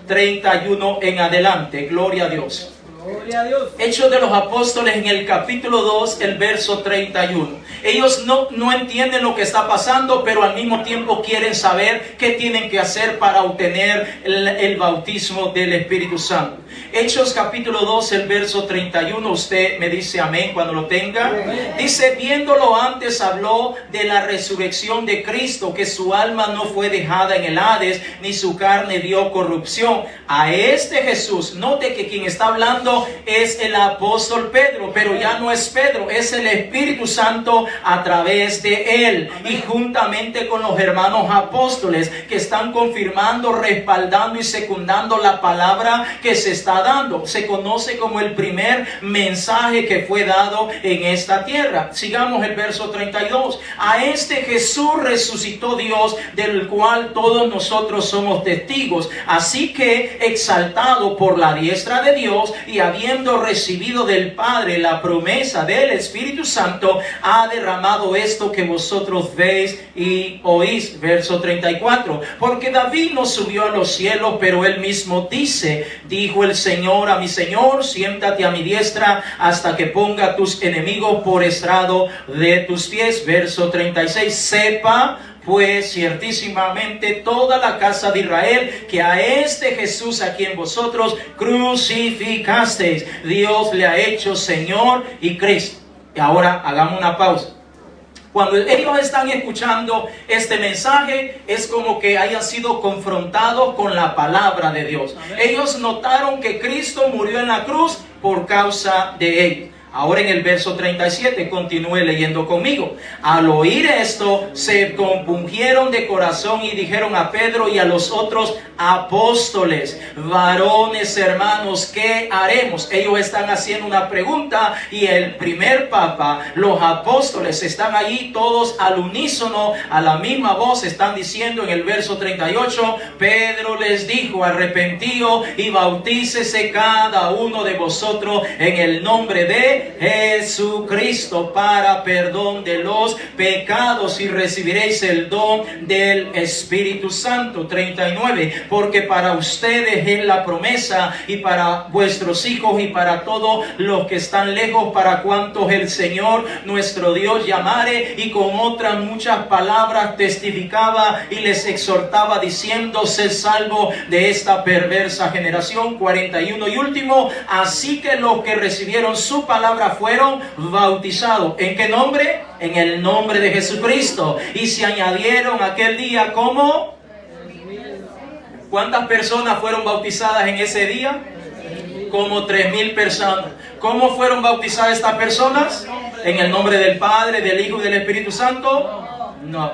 31 en adelante. Gloria a Dios. Gloria a Dios. Hechos de los Apóstoles, en el capítulo 2, el verso 31. Ellos no entienden lo que está pasando, pero al mismo tiempo quieren saber qué tienen que hacer para obtener el bautismo del Espíritu Santo. Hechos capítulo 2, el verso 31. Usted me dice amén cuando lo tenga. Dice: viéndolo antes habló de la resurrección de Cristo, que su alma no fue dejada en el Hades, ni su carne vio corrupción. A este Jesús, note que quien está hablando es el apóstol Pedro, pero ya no es Pedro, es el Espíritu Santo a través de él. Y juntamente con los hermanos apóstoles que están confirmando, respaldando y secundando la palabra que se está dando. Se conoce como el primer mensaje que fue dado en esta tierra. Sigamos el verso 32. A este Jesús resucitó Dios, del cual todos nosotros somos testigos. Así que, exaltado por la diestra de Dios y habiendo recibido del Padre la promesa del Espíritu Santo, ha derramado esto que vosotros veis y oís. Verso 34. Porque David no subió a los cielos, pero él mismo dice: dijo el Señor a mi Señor, siéntate a mi diestra hasta que ponga tus enemigos por estrado de tus pies. Verso 36. Sepa pues ciertísimamente toda la casa de Israel que a este Jesús, a quien vosotros crucificasteis, Dios le ha hecho Señor y Cristo. Y ahora hagamos una pausa. Cuando ellos están escuchando este mensaje, es como que hayan sido confrontados con la palabra de Dios. Ellos notaron que Cristo murió en la cruz por causa de ellos. Ahora en el verso 37, continúe leyendo conmigo. Al oír esto, se compungieron de corazón y dijeron a Pedro y a los otros apóstoles: varones hermanos, ¿qué haremos? Ellos están haciendo una pregunta y el primer papa, los apóstoles están allí todos al unísono, a la misma voz, están diciendo en el verso 38: Pedro les dijo: arrepentíos y bautícese cada uno de vosotros en el nombre de Jesucristo para perdón de los pecados y recibiréis el don del Espíritu Santo. 39. Porque para ustedes es la promesa y para vuestros hijos y para todos los que están lejos, para cuantos el Señor nuestro Dios llamare. Y con otras muchas palabras testificaba y les exhortaba diciendo: sed salvos de esta perversa generación. 41 y último. Así que los que recibieron su palabra fueron bautizados. ¿En qué nombre? En el nombre de Jesucristo. Y se añadieron aquel día como... ¿Cuántas personas fueron bautizadas en ese día? Como 3,000 personas. ¿Cómo fueron bautizadas estas personas? ¿En el nombre del Padre, del Hijo y del Espíritu Santo? No.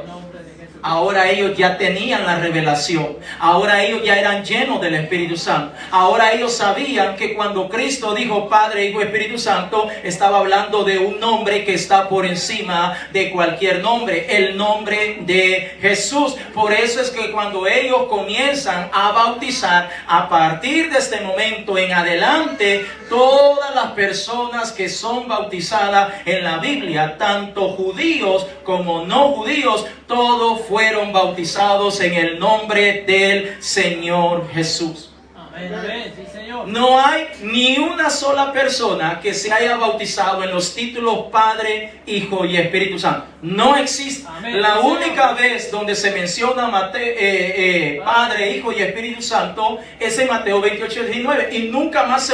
ahora ellos ya tenían la revelación, ahora ellos ya eran llenos del Espíritu Santo, ahora ellos sabían que cuando Cristo dijo Padre, Hijo, Espíritu Santo, estaba hablando de un nombre que está por encima de cualquier nombre, el nombre de Jesús. Por eso es que cuando ellos comienzan a bautizar, a partir de este momento en adelante, todas las personas que son bautizadas en la Biblia, tanto judíos como no judíos, todos fueron bautizados en el nombre del Señor Jesús. Amén. Sí, Señor. No hay ni una sola persona que se haya bautizado en los títulos Padre, Hijo y Espíritu Santo. No existe. Amén. La única vez donde se menciona Padre, Hijo y Espíritu Santo es en Mateo 28, 19. Y nunca más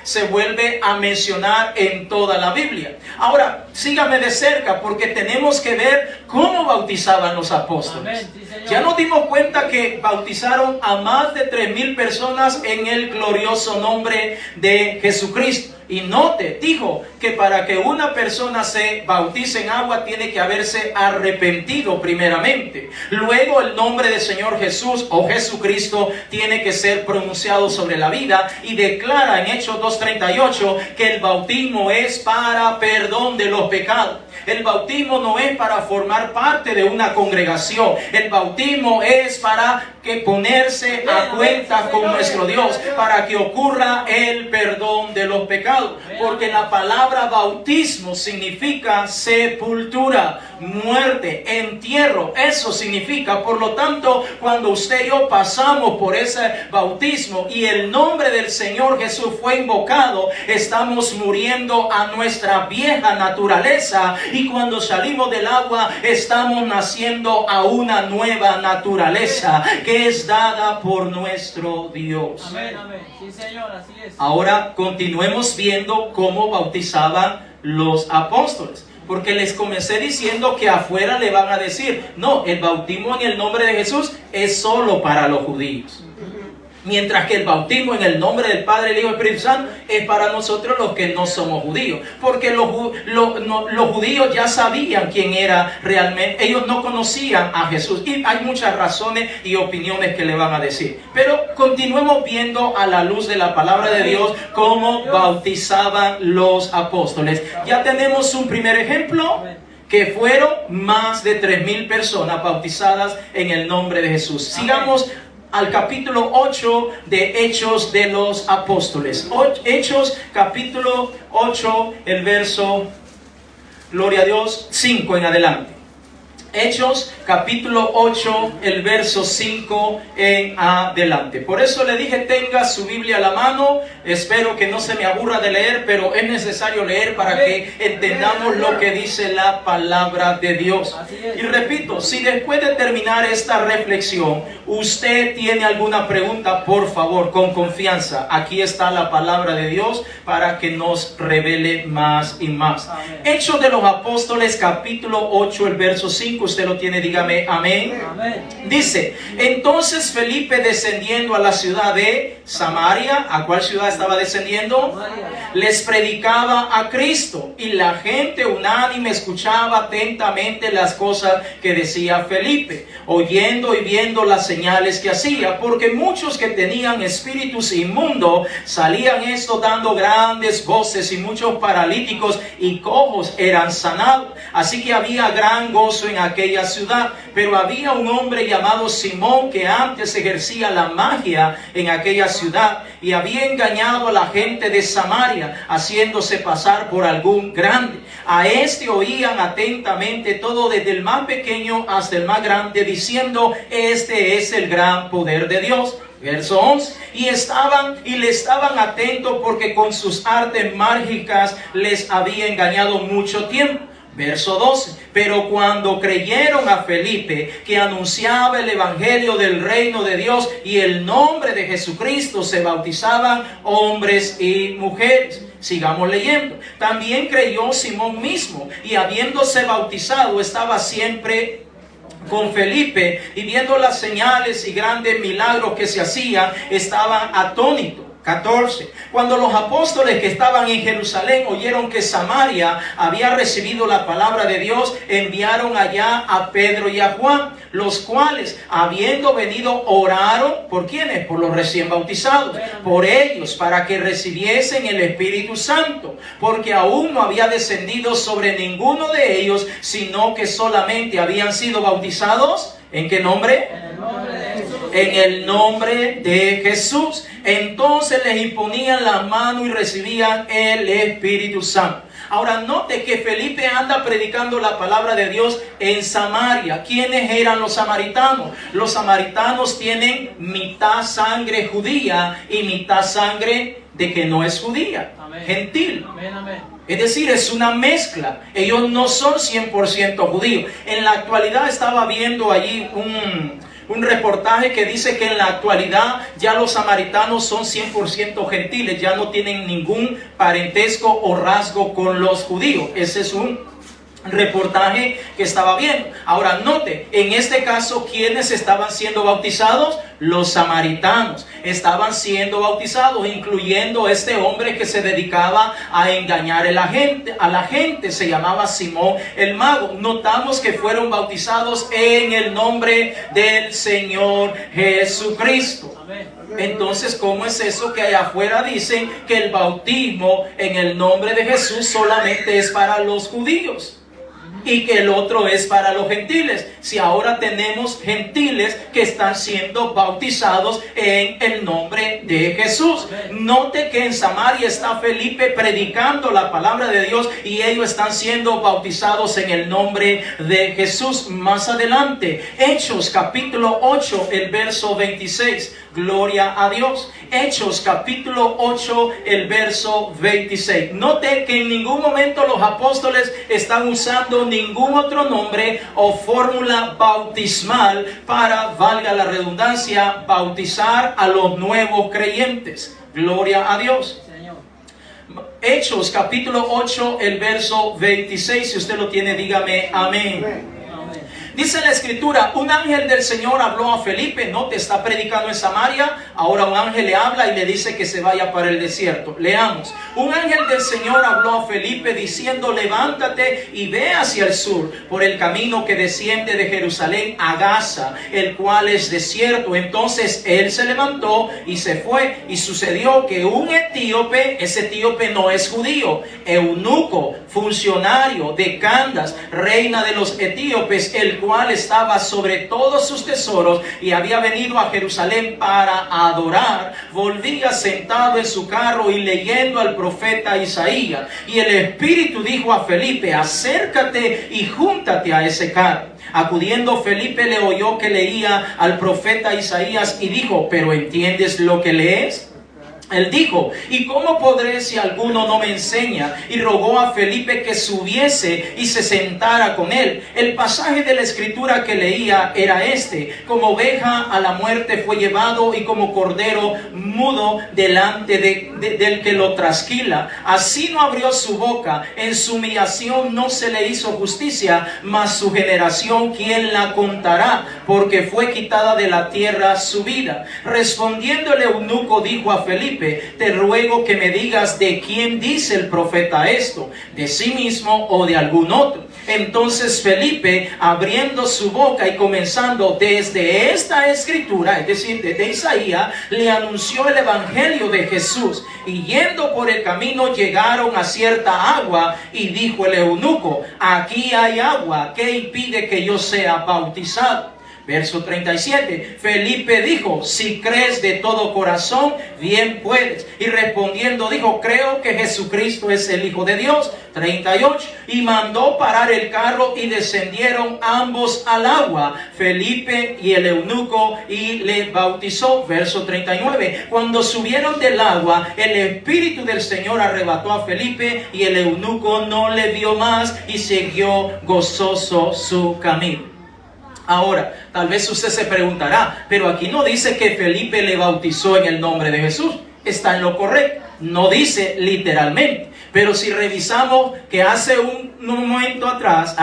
se vuelve a mencionar en toda la Biblia. Ahora, sígame de cerca porque tenemos que ver cómo bautizaban los apóstoles. Amén. Sí, Señor. Ya nos dimos cuenta que bautizaron a más de 3,000 personas en el glorioso nombre de Jesucristo. Y note, dijo que para que una persona se bautice en agua tiene que haberse arrepentido primeramente. Luego el nombre del Señor Jesús o Jesucristo tiene que ser pronunciado sobre la vida. Y declara en Hechos 2:38 que el bautismo es para perdón de los pecados. El bautismo no es para formar parte de una congregación. El bautismo es para que ponerse a cuenta con nuestro Dios, para que ocurra el perdón de los pecados. Porque la palabra bautismo significa sepultura, muerte, entierro. Eso significa. Por lo tanto, cuando usted y yo pasamos por ese bautismo y el nombre del Señor Jesús fue invocado, estamos muriendo a nuestra vieja naturaleza. Y cuando salimos del agua, estamos naciendo a una nueva naturaleza que es dada por nuestro Dios. Amén, amén. Sí, Señor, así es. Ahora continuemos viendo cómo bautizaban los apóstoles. Porque les comencé diciendo que afuera le van a decir, no, el bautismo en el nombre de Jesús es solo para los judíos. Mientras que el bautismo en el nombre del Padre, el Hijo y el Espíritu Santo es para nosotros los que no somos judíos. Porque los judíos ya sabían quién era realmente. Ellos no conocían a Jesús. Y hay muchas razones y opiniones que le van a decir. Pero continuemos viendo a la luz de la palabra de Dios cómo bautizaban los apóstoles. Ya tenemos un primer ejemplo, que fueron más de 3,000 personas bautizadas en el nombre de Jesús. Sigamos al capítulo 8 de Hechos de los Apóstoles. Hechos capítulo 8, el verso, gloria a Dios, 5 en adelante. Hechos capítulo 8, el verso 5 en adelante. Por eso le dije, tenga su Biblia a la mano. Espero que no se me aburra de leer, pero es necesario leer para que entendamos lo que dice la palabra de Dios. Y repito, si después de terminar esta reflexión usted tiene alguna pregunta, por favor, con confianza, aquí está la palabra de Dios para que nos revele más y más. Hechos de los Apóstoles capítulo 8, el verso 5. Usted lo tiene, dígame amén. Amén. Dice, entonces Felipe, descendiendo a la ciudad de Samaria, ¿a cuál ciudad estaba descendiendo? Samaria. Les predicaba a Cristo, y la gente unánime escuchaba atentamente las cosas que decía Felipe, oyendo y viendo las señales que hacía, porque muchos que tenían espíritus inmundos salían estos dando grandes voces, y muchos paralíticos y cojos eran sanados. Así que había gran gozo en aquella ciudad. Pero había un hombre llamado Simón que antes ejercía la magia en aquella ciudad y había engañado a la gente de Samaria, haciéndose pasar por algún grande. A este oían atentamente todo, desde el más pequeño hasta el más grande, diciendo, este es el gran poder de Dios. Verso 11, y le estaban atentos porque con sus artes mágicas les había engañado mucho tiempo. Verso 12, pero cuando creyeron a Felipe, que anunciaba el evangelio del reino de Dios y el nombre de Jesucristo, se bautizaban hombres y mujeres. Sigamos leyendo. También creyó Simón mismo, y habiéndose bautizado estaba siempre con Felipe, y viendo las señales y grandes milagros que se hacían, estaban atónitos. 14. Cuando los apóstoles que estaban en Jerusalén oyeron que Samaria había recibido la palabra de Dios, enviaron allá a Pedro y a Juan, los cuales, habiendo venido, oraron, ¿por quiénes? Por los recién bautizados, por ellos, para que recibiesen el Espíritu Santo, porque aún no había descendido sobre ninguno de ellos, sino que solamente habían sido bautizados. ¿En qué nombre? En el nombre de Jesús. En el nombre de Jesús. Entonces les imponían la mano y recibían el Espíritu Santo. Ahora note que Felipe anda predicando la palabra de Dios en Samaria. ¿Quiénes eran los samaritanos? Los samaritanos tienen mitad sangre judía y mitad sangre de que no es judía, Amén. gentil. Amén, amén. Es decir, es una mezcla. Ellos no son 100% judíos. En la actualidad estaba viendo allí un reportaje que dice que en la actualidad ya los samaritanos son 100% gentiles. Ya no tienen ningún parentesco o rasgo con los judíos. Ese es un reportaje que estaba viendo. Ahora note, en este caso, ¿quiénes estaban siendo bautizados? Los samaritanos estaban siendo bautizados, incluyendo este hombre que se dedicaba a engañar a la gente, se llamaba Simón el Mago. Notamos que fueron bautizados en el nombre del Señor Jesucristo. Amén. Entonces, ¿cómo es eso que allá afuera dicen que el bautismo en el nombre de Jesús solamente es para los judíos y que el otro es para los gentiles? Si ahora tenemos gentiles que están siendo bautizados en el nombre de Jesús. Note que en Samaria está Felipe predicando la palabra de Dios y ellos están siendo bautizados en el nombre de Jesús. Más adelante, Hechos capítulo 8, el verso 26. Gloria a Dios. Hechos capítulo 8, el verso 26. Note que en ningún momento los apóstoles están usando ningún otro nombre o fórmula bautismal para, valga la redundancia, bautizar a los nuevos creyentes. Gloria a Dios. Señor. Hechos capítulo 8, el verso 26. Si usted lo tiene, dígame amén. Amén. Dice la escritura, un ángel del Señor habló a Felipe, no te está predicando en Samaria, ahora un ángel le habla y le dice que se vaya para el desierto. Leamos, un ángel del Señor habló a Felipe diciendo, levántate y ve hacia el sur, por el camino que desciende de Jerusalén a Gaza, el cual es desierto. Entonces él se levantó y se fue, y sucedió que un etíope, ese etíope no es judío, eunuco, funcionario de Candace, reina de los etíopes, el cual estaba sobre todos sus tesoros y había venido a Jerusalén para adorar, volvía sentado en su carro y leyendo al profeta Isaías. Y el Espíritu dijo a Felipe, acércate y júntate a ese carro. Acudiendo Felipe le oyó que leía al profeta Isaías y dijo, ¿pero entiendes lo que lees? Él dijo, ¿y cómo podré si alguno no me enseña? Y rogó a Felipe que subiese y se sentara con él. El pasaje de la escritura que leía era este: como oveja a la muerte fue llevado, y como cordero mudo delante del que lo trasquila. Así no abrió su boca, en su humillación no se le hizo justicia, mas su generación, ¿quién la contará? Porque fue quitada de la tierra su vida. Respondiendo el eunuco dijo a Felipe, te ruego que me digas de quién dice el profeta esto, de sí mismo o de algún otro. Entonces Felipe, abriendo su boca y comenzando desde esta escritura, es decir, desde Isaías, le anunció el evangelio de Jesús. Y yendo por el camino llegaron a cierta agua, y dijo el eunuco, aquí hay agua, ¿qué impide que yo sea bautizado? Verso 37, Felipe dijo, si crees de todo corazón, bien puedes. Y respondiendo dijo, creo que Jesucristo es el Hijo de Dios. 38, y mandó parar el carro y descendieron ambos al agua, Felipe y el eunuco, y le bautizó. Verso 39, cuando subieron del agua, el Espíritu del Señor arrebató a Felipe, y el eunuco no le vio más y siguió gozoso su camino. Ahora, tal vez usted se preguntará, pero aquí no dice que Felipe le bautizó en el nombre de Jesús. Está en lo correcto. No dice literalmente. Pero si revisamos que hace un momento atrás,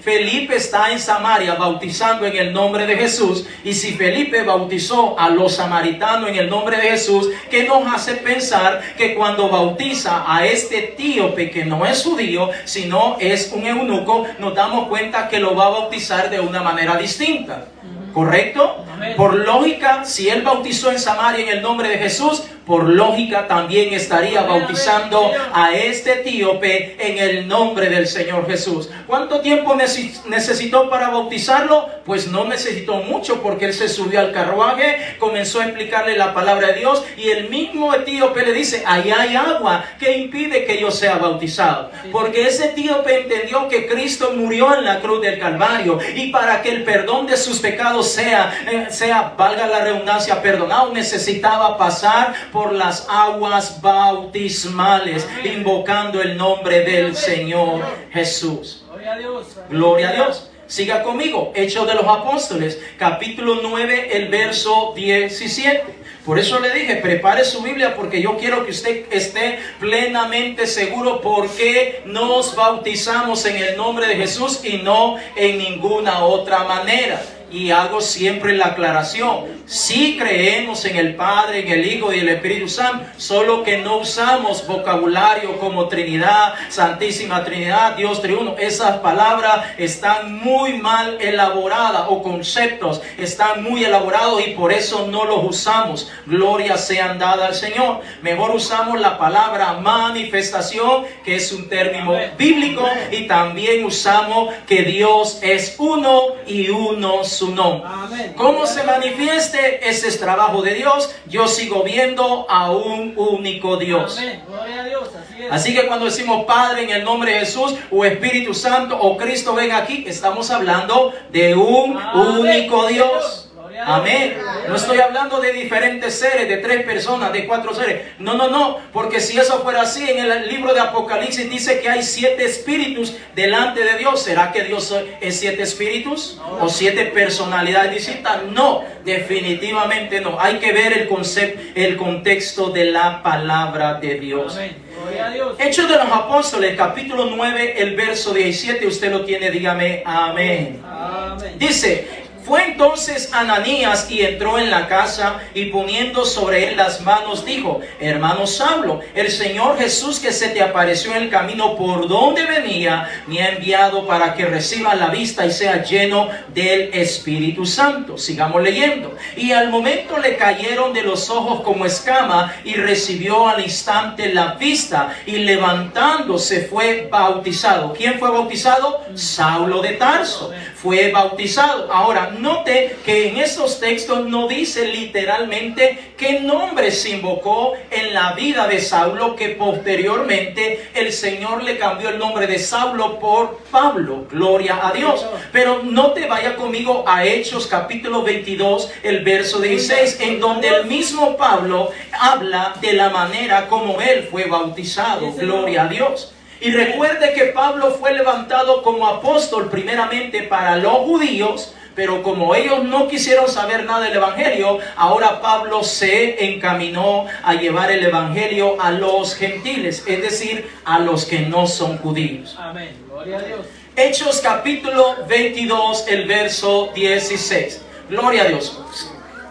Felipe está en Samaria bautizando en el nombre de Jesús. Y si Felipe bautizó a los samaritanos en el nombre de Jesús, ¿qué nos hace pensar que cuando bautiza a este etíope que no es judío, sino es un eunuco, nos damos cuenta que lo va a bautizar de una manera distinta? ¿Correcto? Por lógica, si él bautizó en Samaria en el nombre de Jesús, por lógica también estaría bautizando a este etíope en el nombre del Señor Jesús. ¿Cuánto tiempo necesitó para bautizarlo? Pues no necesitó mucho, porque él se subió al carruaje, comenzó a explicarle la palabra de Dios, y el mismo etíope le dice: allá hay agua, ¿qué impide que yo sea bautizado? Porque ese etíope entendió que Cristo murió en la cruz del Calvario, y para que el perdón de sus pecados sea, valga la redundancia, perdonado, necesitaba pasar por las aguas bautismales, invocando el nombre del Señor Jesús. Gloria a Dios. Gloria a Dios. Siga conmigo, Hechos de los Apóstoles, capítulo 9, el verso 17. Por eso le dije, prepare su Biblia, porque yo quiero que usted esté plenamente seguro por qué nos bautizamos en el nombre de Jesús y no en ninguna otra manera. Y hago siempre la aclaración: sí creemos en el Padre, en el Hijo y el Espíritu Santo, solo que no usamos vocabulario como Trinidad, Santísima Trinidad, Dios Triuno. Esas palabras están muy mal elaboradas, o conceptos están muy elaborados, y por eso no los usamos. Gloria sean dadas al Señor. Mejor usamos la palabra manifestación, que es un término bíblico, y también usamos que Dios es uno y uno su nombre. ¿Cómo se manifieste? Ese es trabajo de Dios. Yo sigo viendo a un único Dios. Amén. Gloria a Dios, así es. Así que cuando decimos Padre en el nombre de Jesús, o Espíritu Santo, o Cristo ven aquí, estamos hablando de un único Dios. Amén. No estoy hablando de diferentes seres, de 3 personas, de 4 seres. No, porque si eso fuera así, en el libro de Apocalipsis dice que hay 7 espíritus delante de Dios. ¿Será que Dios es 7 espíritus? ¿O 7 personalidades distintas? No, definitivamente no. Hay que ver el concepto, el contexto de la palabra de Dios. Amén. Gloria a Dios. Hechos de los Apóstoles, capítulo 9, el verso 17. Usted lo tiene, dígame amén. Amén. Dice: fue entonces Ananías y entró en la casa, y poniendo sobre él las manos dijo: hermano Saulo, el Señor Jesús, que se te apareció en el camino por donde venía, me ha enviado para que reciba la vista y sea lleno del Espíritu Santo. Sigamos leyendo. Y al momento le cayeron de los ojos como escama, y recibió al instante la vista, y levantándose fue bautizado. ¿Quién fue bautizado? Saulo de Tarso fue bautizado. Ahora, note que en estos textos no dice literalmente qué nombre se invocó en la vida de Saulo, que posteriormente el Señor le cambió el nombre de Saulo por Pablo. Gloria a Dios. Pero no te vaya conmigo a Hechos capítulo 22, el verso 16, en donde el mismo Pablo habla de la manera como él fue bautizado. Gloria a Dios. Y recuerde que Pablo fue levantado como apóstol primeramente para los judíos, pero como ellos no quisieron saber nada del evangelio, ahora Pablo se encaminó a llevar el evangelio a los gentiles, es decir, a los que no son judíos. Amén. Gloria a Dios. Hechos capítulo 22, el verso 16. Gloria a Dios.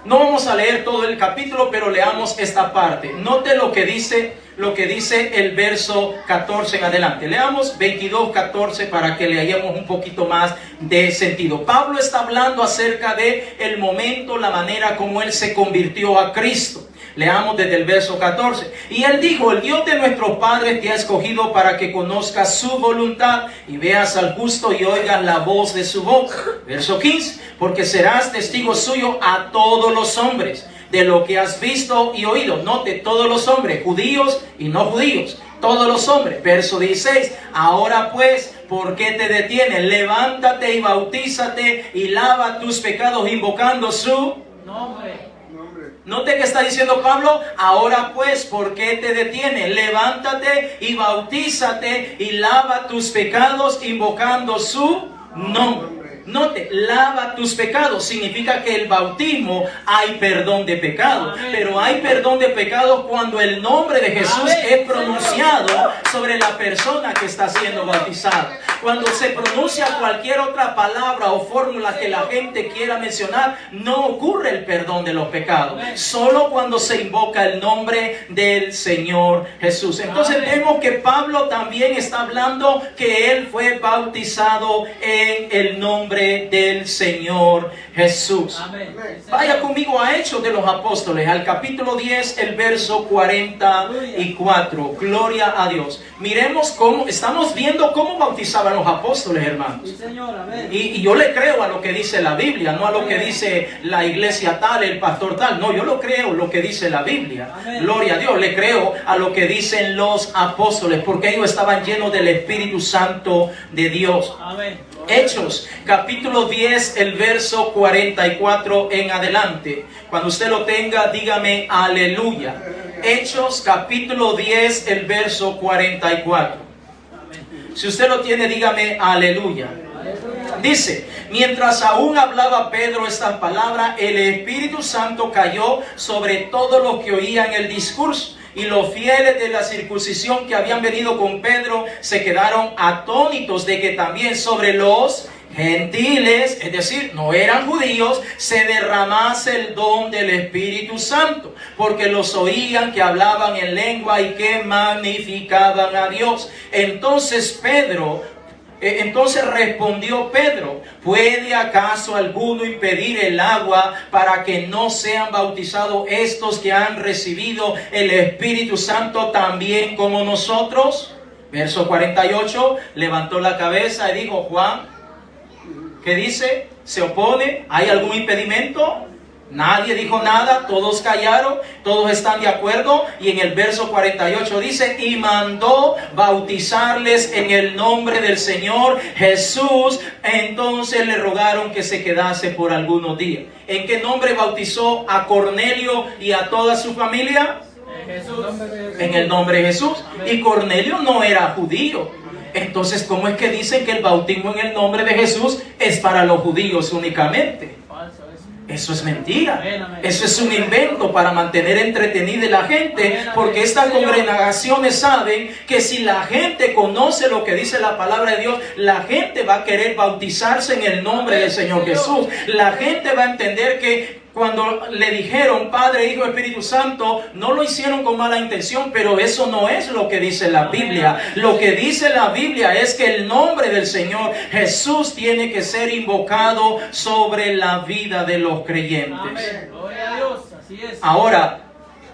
No vamos a leer todo el capítulo, pero leamos esta parte. Note lo que dice el verso 14 en adelante. Leamos 22, 14 para que le hallemos un poquito más de sentido. Pablo está hablando acerca de el momento, la manera como él se convirtió a Cristo. Leamos desde el verso 14. Y él dijo: el Dios de nuestros padres te ha escogido para que conozcas su voluntad y veas al justo y oigas la voz de su boca. Verso 15. Porque serás testigo suyo a todos los hombres de lo que has visto y oído. Note, todos los hombres, judíos y no judíos, todos los hombres. Verso 16. Ahora pues, ¿por qué te detienes? Levántate y bautízate y lava tus pecados invocando su nombre. Note que está diciendo Pablo: ahora pues, ¿por qué te detienes? Levántate y bautízate y lava tus pecados invocando su nombre. Note, lava tus pecados. Significa que el bautismo hay perdón de pecados. Amén. Pero hay perdón de pecados cuando el nombre de Jesús Amén. es pronunciado sobre la persona que está siendo bautizada. Cuando se pronuncia cualquier otra palabra o fórmula que la gente quiera mencionar, no ocurre el perdón de los pecados. Solo cuando se invoca el nombre del Señor Jesús. Entonces vemos que Pablo también está hablando que él fue bautizado en el nombre del Señor Jesús. Amén. Vaya conmigo a Hechos de los Apóstoles, al capítulo 10, el verso 44. Gloria a Dios. Miremos cómo, estamos viendo cómo bautizaban los apóstoles, hermanos. Sí, Señor. Amén. Y yo le creo a lo que dice la Biblia, no a lo que dice la iglesia tal, el pastor tal. No, yo lo creo lo que dice la Biblia. Amén. Gloria a Dios. Le creo a lo que dicen los apóstoles, porque ellos estaban llenos del Espíritu Santo de Dios. Amén. Hechos, capítulo 10, el verso 44 en adelante. Cuando usted lo tenga, dígame aleluya. Hechos, capítulo 10, el verso 44. Si usted lo tiene, dígame aleluya. Dice, mientras aún hablaba Pedro estas palabras, el Espíritu Santo cayó sobre todos los que oían el discurso. Y los fieles de la circuncisión que habían venido con Pedro se quedaron atónitos de que también sobre los gentiles, es decir, no eran judíos, se derramase el don del Espíritu Santo, porque los oían que hablaban en lengua y que magnificaban a Dios. Entonces respondió Pedro, ¿puede acaso alguno impedir el agua para que no sean bautizados estos que han recibido el Espíritu Santo también como nosotros? Verso 48, levantó la cabeza y dijo, Juan, ¿qué dice? ¿Se opone? ¿Hay algún impedimento? Nadie dijo nada, todos callaron, todos están de acuerdo. Y en el verso 48 dice, y mandó bautizarles en el nombre del Señor Jesús. Entonces le rogaron que se quedase por algunos días. ¿En qué nombre bautizó a Cornelio y a toda su familia? Jesús. En el nombre de Jesús. Y Cornelio no era judío. Entonces, ¿cómo es que dicen que el bautismo en el nombre de Jesús es para los judíos únicamente? Falso eso. Eso es mentira. Amén, amén. Eso es un invento para mantener entretenida a la gente, Amén, amén. porque estas Señor. congregaciones saben que si la gente conoce lo que dice la palabra de Dios, la gente va a querer bautizarse en el nombre del Señor Jesús. La gente va a entender que cuando le dijeron Padre, Hijo, Espíritu Santo, no lo hicieron con mala intención, pero eso no es lo que dice la Biblia. Lo que dice la Biblia es que el nombre del Señor Jesús tiene que ser invocado sobre la vida de los creyentes. Amén. Gloria a Dios. Así es. Ahora,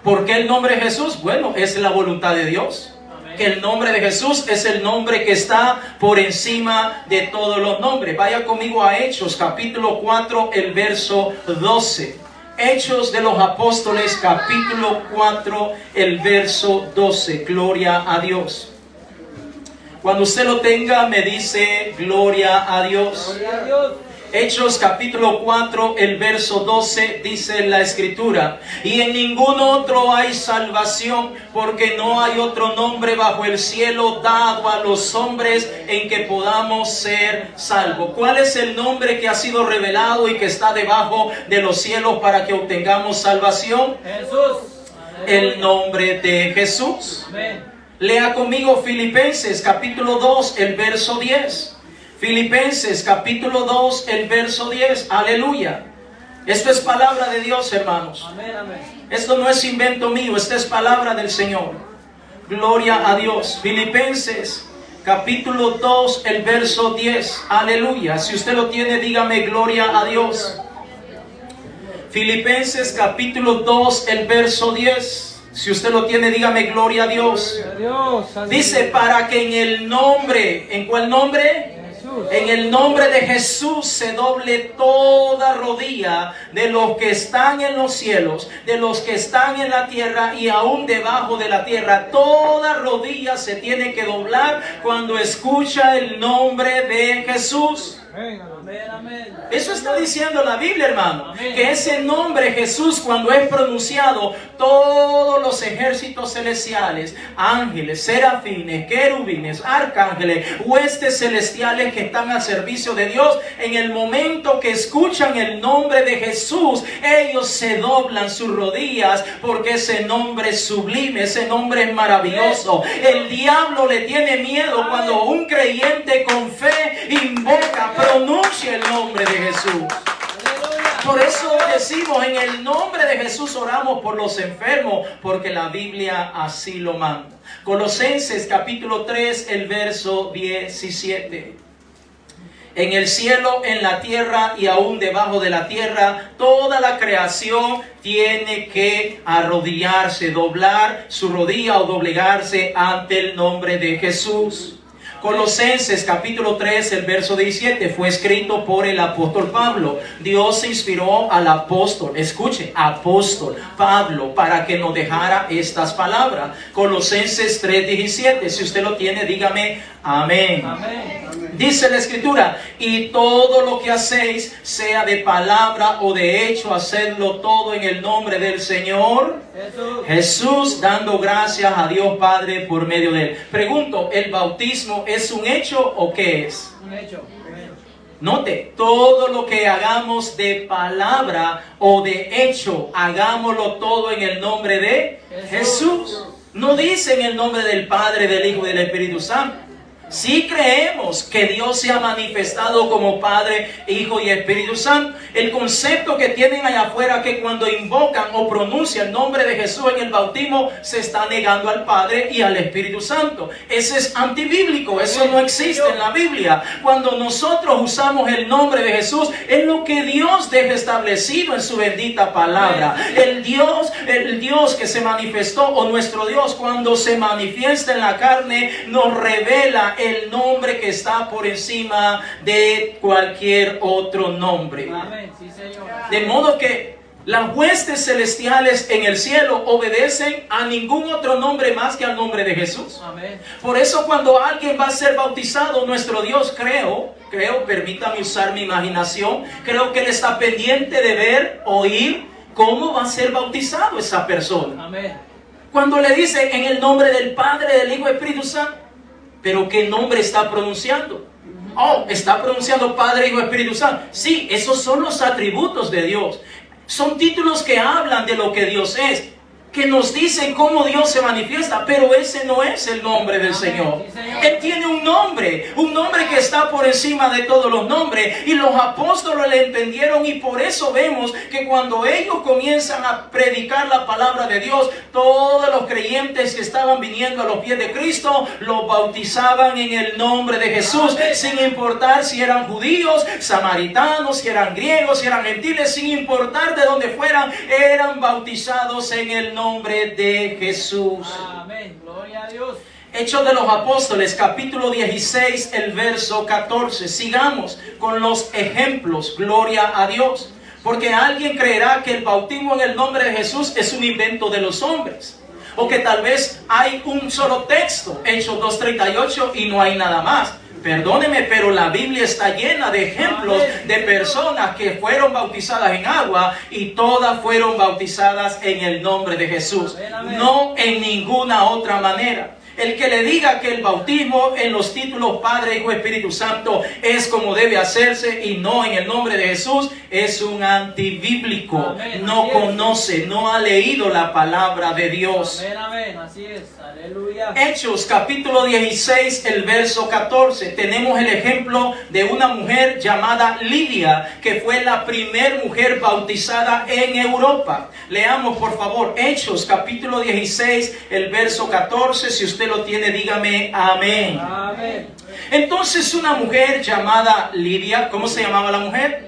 ¿por qué el nombre de Jesús? Bueno, es la voluntad de Dios. Que el nombre de Jesús es el nombre que está por encima de todos los nombres. Vaya conmigo a Hechos, capítulo 4, el verso 12. Hechos de los Apóstoles, capítulo 4, el verso 12. Gloria a Dios. Cuando usted lo tenga, me dice gloria a Dios. Gloria a Dios. Hechos capítulo 4, el verso 12, dice la Escritura, y en ningún otro hay salvación, porque no hay otro nombre bajo el cielo dado a los hombres en que podamos ser salvos. ¿Cuál es el nombre que ha sido revelado y que está debajo de los cielos para que obtengamos salvación? Jesús. El nombre de Jesús. Amén. Lea conmigo Filipenses capítulo 2, el verso 10. Filipenses capítulo 2, el verso 10. Aleluya. Esto es palabra de Dios, hermanos. Amén, amén. Esto no es invento mío, esta es palabra del Señor. Gloria a Dios. Filipenses capítulo 2, el verso 10. Aleluya. Si usted lo tiene, dígame gloria a Dios. Filipenses capítulo 2, el verso 10. Si usted lo tiene, dígame gloria a Dios. Dios. Dice, para que en el nombre, ¿en cuál nombre? En el nombre de Jesús se doble toda rodilla de los que están en los cielos, de los que están en la tierra y aún debajo de la tierra. Toda rodilla se tiene que doblar cuando escucha el nombre de Jesús. Amén, amén. Eso está diciendo la Biblia, hermano. Amén. Que ese nombre Jesús, cuando es pronunciado, todos los ejércitos celestiales, ángeles, serafines, querubines, arcángeles, huestes celestiales que están al servicio de Dios, en el momento que escuchan el nombre de Jesús, ellos se doblan sus rodillas, porque ese nombre es sublime, ese nombre es maravilloso. El diablo le tiene miedo cuando un creyente con fe invoca, pronuncia el nombre de Jesús. Aleluya. Por eso decimos, en el nombre de Jesús oramos por los enfermos, porque la Biblia así lo manda. Colosenses capítulo 3, el verso 17. En el cielo, en la tierra y aún debajo de la tierra, toda la creación tiene que arrodillarse, doblar su rodilla o doblegarse ante el nombre de Jesús. Colosenses capítulo 3, el verso 17, fue escrito por el apóstol Pablo. Dios inspiró al apóstol, escuche, apóstol Pablo, para que nos dejara estas palabras. Colosenses 3, 17, si usted lo tiene, dígame amén. Amén. Dice la escritura, y todo lo que hacéis, sea de palabra o de hecho, hacedlo todo en el nombre del Señor Jesús, dando gracias a Dios Padre por medio de él. Pregunto, ¿el bautismo es un hecho o qué es? Un hecho. Amén. Note, todo lo que hagamos de palabra o de hecho, hagámoslo todo en el nombre de Jesús. No dice en el nombre del Padre, del Hijo y del Espíritu Santo. Si creemos que Dios se ha manifestado como Padre, Hijo y Espíritu Santo, el concepto que tienen allá afuera, que cuando invocan o pronuncian el nombre de Jesús en el bautismo, se está negando al Padre y al Espíritu Santo. Ese es antibíblico, eso no existe en la Biblia. Cuando nosotros usamos el nombre de Jesús, es lo que Dios deja establecido en su bendita palabra. El Dios que se manifestó, o nuestro Dios, cuando se manifiesta en la carne, nos revela el nombre que está por encima de cualquier otro nombre. Amén. Sí, Señor. De modo que las huestes celestiales en el cielo obedecen a ningún otro nombre más que al nombre de Jesús. Amén. Por eso cuando alguien va a ser bautizado, nuestro Dios, creo, permítame usar mi imaginación, creo que Él está pendiente de ver, oír cómo va a ser bautizado esa persona. Amén. Cuando le dice en el nombre del Padre, del Hijo y del Espíritu Santo, ¿pero qué nombre está pronunciando? Oh, está pronunciando Padre, Hijo y Espíritu Santo. Sí, esos son los atributos de Dios. Son títulos que hablan de lo que Dios es, que nos dicen cómo Dios se manifiesta, pero ese no es el nombre del Señor. Él tiene un nombre que está por encima de todos los nombres, y los apóstoles le entendieron, y por eso vemos que cuando ellos comienzan a predicar la palabra de Dios, todos los creyentes que estaban viniendo a los pies de Cristo, los bautizaban en el nombre de Jesús, sin importar si eran judíos, samaritanos, si eran griegos, si eran gentiles, sin importar de dónde fueran, eran bautizados en el nombre de Jesús. Amén. Gloria a Dios. Hechos de los Apóstoles, capítulo 16, el verso 14. Sigamos con los ejemplos. Gloria a Dios. Porque alguien creerá que el bautismo en el nombre de Jesús es un invento de los hombres, o que tal vez hay un solo texto, Hechos 2:38, y no hay nada más. Perdóneme, pero la Biblia está llena de ejemplos de personas que fueron bautizadas en agua, y todas fueron bautizadas en el nombre de Jesús, no en ninguna otra manera. El que le diga que el bautismo en los títulos Padre, Hijo, Espíritu Santo es como debe hacerse y no en el nombre de Jesús, es un antibíblico. Amén. No conoce, no ha leído la palabra de Dios. Amén, amén. Así es. Aleluya. Hechos capítulo 16, el verso 14. Tenemos el ejemplo de una mujer llamada Lidia, que fue la primer mujer bautizada en Europa. Leamos por favor Hechos capítulo 16, el verso 14. Si usted lo tiene, dígame amén. Amén. Entonces una mujer llamada Lidia, ¿cómo se llamaba la mujer?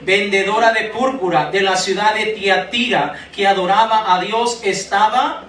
Vendedora de púrpura de la ciudad de Tiatira, que adoraba a Dios, estaba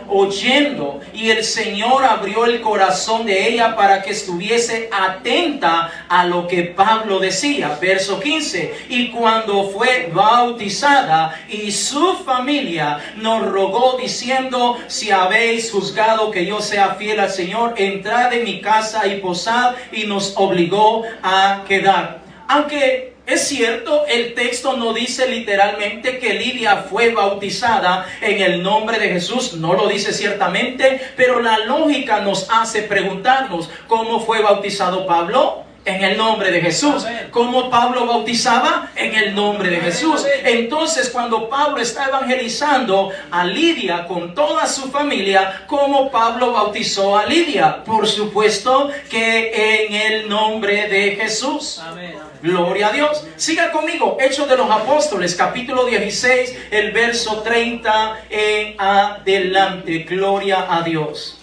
oyendo, y el Señor abrió el corazón de ella para que estuviese atenta a lo que Pablo decía. Verso 15. Y cuando fue bautizada y su familia, nos rogó diciendo: si habéis juzgado que yo sea fiel al Señor, entrad en mi casa y posad, y nos obligó a quedar. Aunque es cierto, el texto no dice literalmente que Lidia fue bautizada en el nombre de Jesús, no lo dice ciertamente, pero la lógica nos hace preguntarnos, ¿cómo fue bautizado Pablo? En el nombre de Jesús. ¿Cómo Pablo bautizaba? En el nombre de Jesús. Entonces, cuando Pablo está evangelizando a Lidia con toda su familia, ¿cómo Pablo bautizó a Lidia? Por supuesto que en el nombre de Jesús. Amén. Gloria a Dios. Siga conmigo. Hechos de los Apóstoles, capítulo 16, el verso 30 en adelante. Gloria a Dios.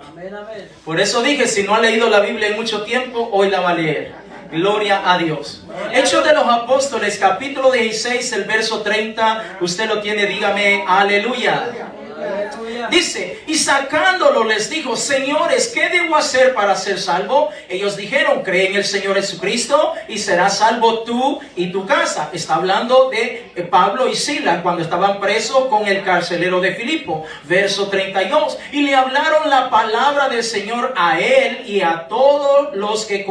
Amén, amén. Por eso dije, si no ha leído la Biblia en mucho tiempo, hoy la va a leer. Gloria a Dios. Hechos de los Apóstoles, capítulo 16, el verso 30. Usted lo tiene, dígame, aleluya. Dice, y sacándolo les dijo, señores, ¿qué debo hacer para ser salvo? Ellos dijeron, cree en el Señor Jesucristo y serás salvo tú y tu casa. Está hablando de Pablo y Silas cuando estaban presos con el carcelero de Filipo. Verso 32. Y le hablaron la palabra del Señor a él y a todos los que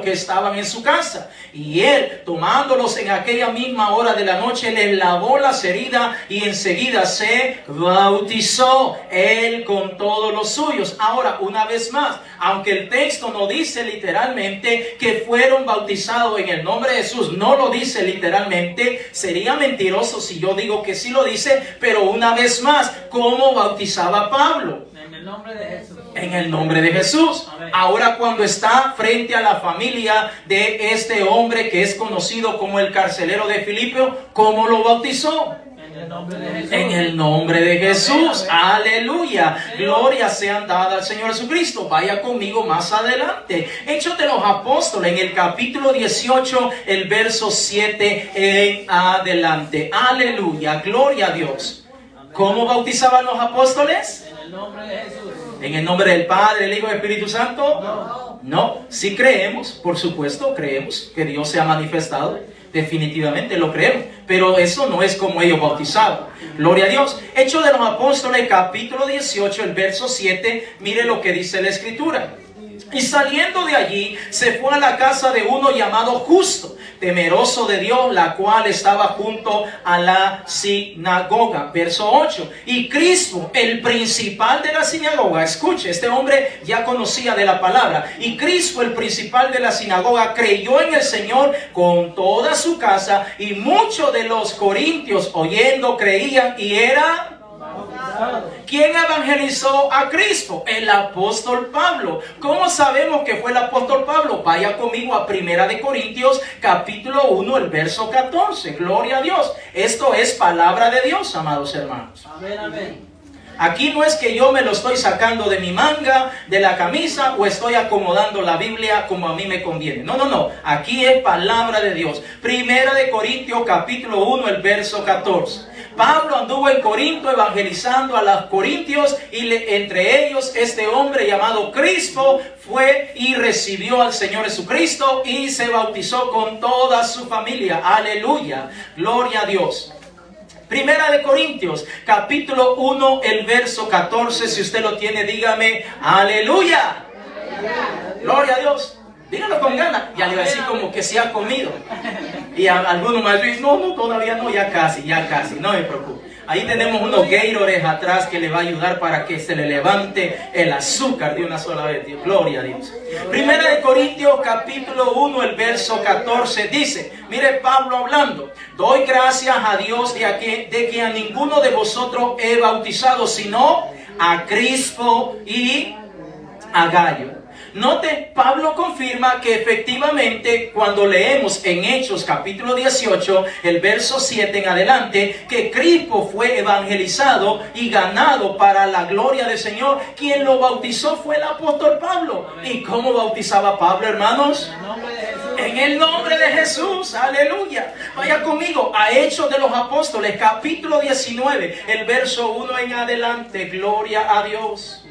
estaban en su casa. Y él, tomándolos en aquella misma hora de la noche, les lavó las heridas y enseguida se bautizó él con todos los suyos. Ahora, una vez más, aunque el texto no dice literalmente que fueron bautizados en el nombre de Jesús, no lo dice literalmente, sería mentiroso si yo digo que sí lo dice, pero una vez más, ¿cómo bautizaba Pablo? En el nombre de Jesús. En el nombre de Jesús. Amén. Ahora, cuando está frente a la familia de este hombre que es conocido como el carcelero de Filipo, ¿cómo lo bautizó? En el nombre de Jesús. En el nombre de Jesús. Amén. Aleluya. Gloria sean dadas al Señor Jesucristo. Vaya conmigo más adelante. Hechos de los Apóstoles, en el capítulo 18, el verso 7 en adelante. Aleluya. Gloria a Dios. ¿Cómo bautizaban los apóstoles? En el nombre de Jesús. ¿En el nombre del Padre, el Hijo y el Espíritu Santo? No. No. Sí creemos, por supuesto, creemos que Dios se ha manifestado. Definitivamente lo creemos, pero eso no es como ellos bautizaban. Gloria a Dios. Hechos de los Apóstoles, capítulo 18, el verso 7. Mire lo que dice la Escritura. Y saliendo de allí, se fue a la casa de uno llamado Justo, temeroso de Dios, la cual estaba junto a la sinagoga. Verso 8. Y Crispo, el principal de la sinagoga, escuche, este hombre ya conocía de la palabra. Y Crispo, el principal de la sinagoga, creyó en el Señor con toda su casa, y muchos de los corintios oyendo creían, y era... ¿Quién evangelizó a Crispo? El apóstol Pablo. ¿Cómo sabemos que fue el apóstol Pablo? Vaya conmigo a 1 Corintios capítulo 1, el verso 14. Gloria a Dios. Esto es palabra de Dios, amados hermanos. Amén, amén. Aquí no es que yo me lo estoy sacando de mi manga, de la camisa, o estoy acomodando la Biblia como a mí me conviene. No, no, no. Aquí es palabra de Dios. 1 Corintios capítulo 1, el verso 14. Pablo anduvo en Corinto evangelizando a los corintios, y entre ellos este hombre llamado Crispo fue y recibió al Señor Jesucristo y se bautizó con toda su familia. Aleluya. Gloria a Dios. 1 Corintios, capítulo 1, el verso 14. Si usted lo tiene, dígame, aleluya. Gloria a Dios. Dígalo con ganas. Ya le voy a decir como que se ha comido. Y algunos más dicen, no, todavía no, ya casi, no me preocupe. Ahí tenemos unos Gatorades atrás que le va a ayudar para que se le levante el azúcar de una sola vez. Dios, gloria a Dios. 1 Corintios capítulo 1, el verso 14 dice, mire Pablo hablando, doy gracias a Dios de que a ninguno de vosotros he bautizado, sino a Crispo y a Gallo. Note, Pablo confirma que efectivamente cuando leemos en Hechos capítulo 18, el verso 7 en adelante, que Crispo fue evangelizado y ganado para la gloria del Señor. Quien lo bautizó fue el apóstol Pablo. ¿Y cómo bautizaba Pablo, hermanos? En el nombre de Jesús. Aleluya. Vaya conmigo a Hechos de los Apóstoles capítulo 19, el verso 1 en adelante. Gloria a Dios.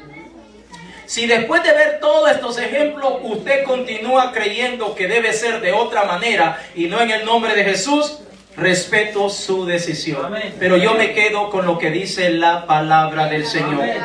Si después de ver todos estos ejemplos usted continúa creyendo que debe ser de otra manera y no en el nombre de Jesús, respeto su decisión. Amén. Pero yo me quedo con lo que dice la palabra del Señor. Amén.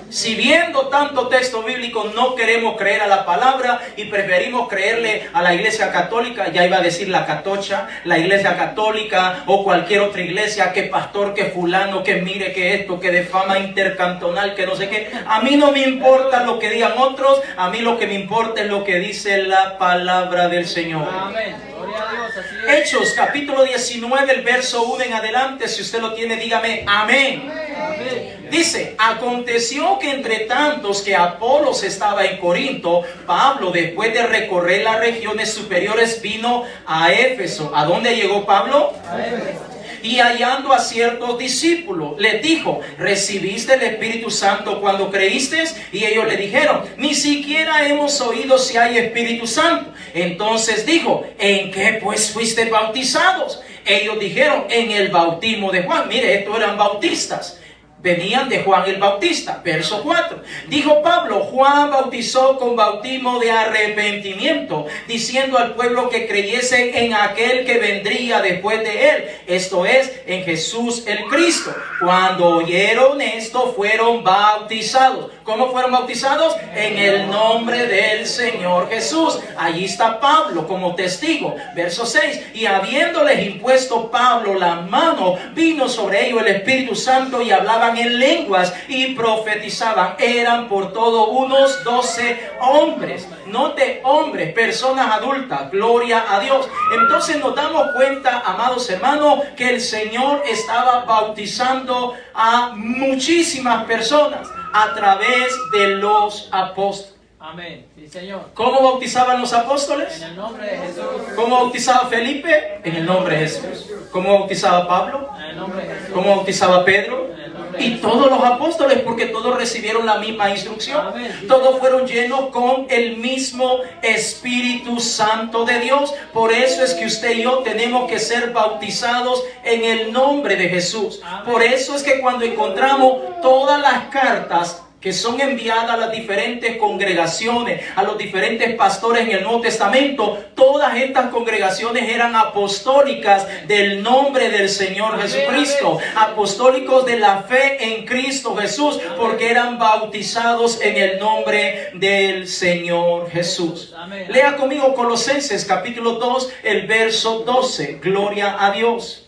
Si viendo tanto texto bíblico no queremos creer a la palabra y preferimos creerle a la iglesia católica, ya iba a decir la catocha, la iglesia católica o cualquier otra iglesia, que pastor, que fulano, que mire, que esto, que de fama intercantonal, que no sé qué. A mí no me importa lo que digan otros, a mí lo que me importa es lo que dice la palabra del Señor. Amén. Gloria a Dios, así es. Hechos capítulo 19, el verso 1 en adelante, si usted lo tiene, dígame amén. Amén. Dice, aconteció que entre tantos que Apolos estaba en Corinto, Pablo, después de recorrer las regiones superiores, vino a Éfeso. ¿A dónde llegó Pablo? A Éfeso. Y hallando a ciertos discípulos, les dijo, ¿recibiste el Espíritu Santo cuando creíste? Y ellos le dijeron, ni siquiera hemos oído si hay Espíritu Santo. Entonces dijo, ¿en qué pues fuiste bautizados? Ellos dijeron, en el bautismo de Juan. Mire, estos eran bautistas. Venían de Juan el Bautista, verso 4. Dijo Pablo, Juan bautizó con bautismo de arrepentimiento, diciendo al pueblo que creyese en aquel que vendría después de él, esto es, en Jesús el Cristo. Cuando oyeron esto, fueron bautizados. ¿Cómo fueron bautizados? En el nombre del Señor Jesús. Allí está Pablo como testigo. Verso 6. Y habiéndoles impuesto Pablo la mano, vino sobre ellos el Espíritu Santo y hablaban en lenguas y profetizaban. Eran por todo unos 12 hombres. Note, hombres, personas adultas. Gloria a Dios. Entonces nos damos cuenta, amados hermanos, que el Señor estaba bautizando a muchísimas personas a través de los apóstoles. Amén. Sí, Señor. ¿Cómo bautizaban los apóstoles? En el nombre de Jesús. ¿Cómo bautizaba Felipe? En el nombre de Jesús. ¿Cómo bautizaba Pablo? En el nombre de Jesús. ¿Cómo bautizaba Pedro? En el nombre de Y Jesús. todos los apóstoles, porque todos recibieron la misma instrucción. Amén. Todos fueron llenos con el mismo Espíritu Santo de Dios. Por eso es que usted y yo tenemos que ser bautizados en el nombre de Jesús. Amén. Por eso es que cuando encontramos todas las cartas que son enviadas a las diferentes congregaciones, a los diferentes pastores en el Nuevo Testamento, todas estas congregaciones eran apostólicas del nombre del Señor Jesucristo, apostólicos de la fe en Cristo Jesús, porque eran bautizados en el nombre del Señor Jesús. Lea conmigo Colosenses capítulo 2, el verso 12. Gloria a Dios.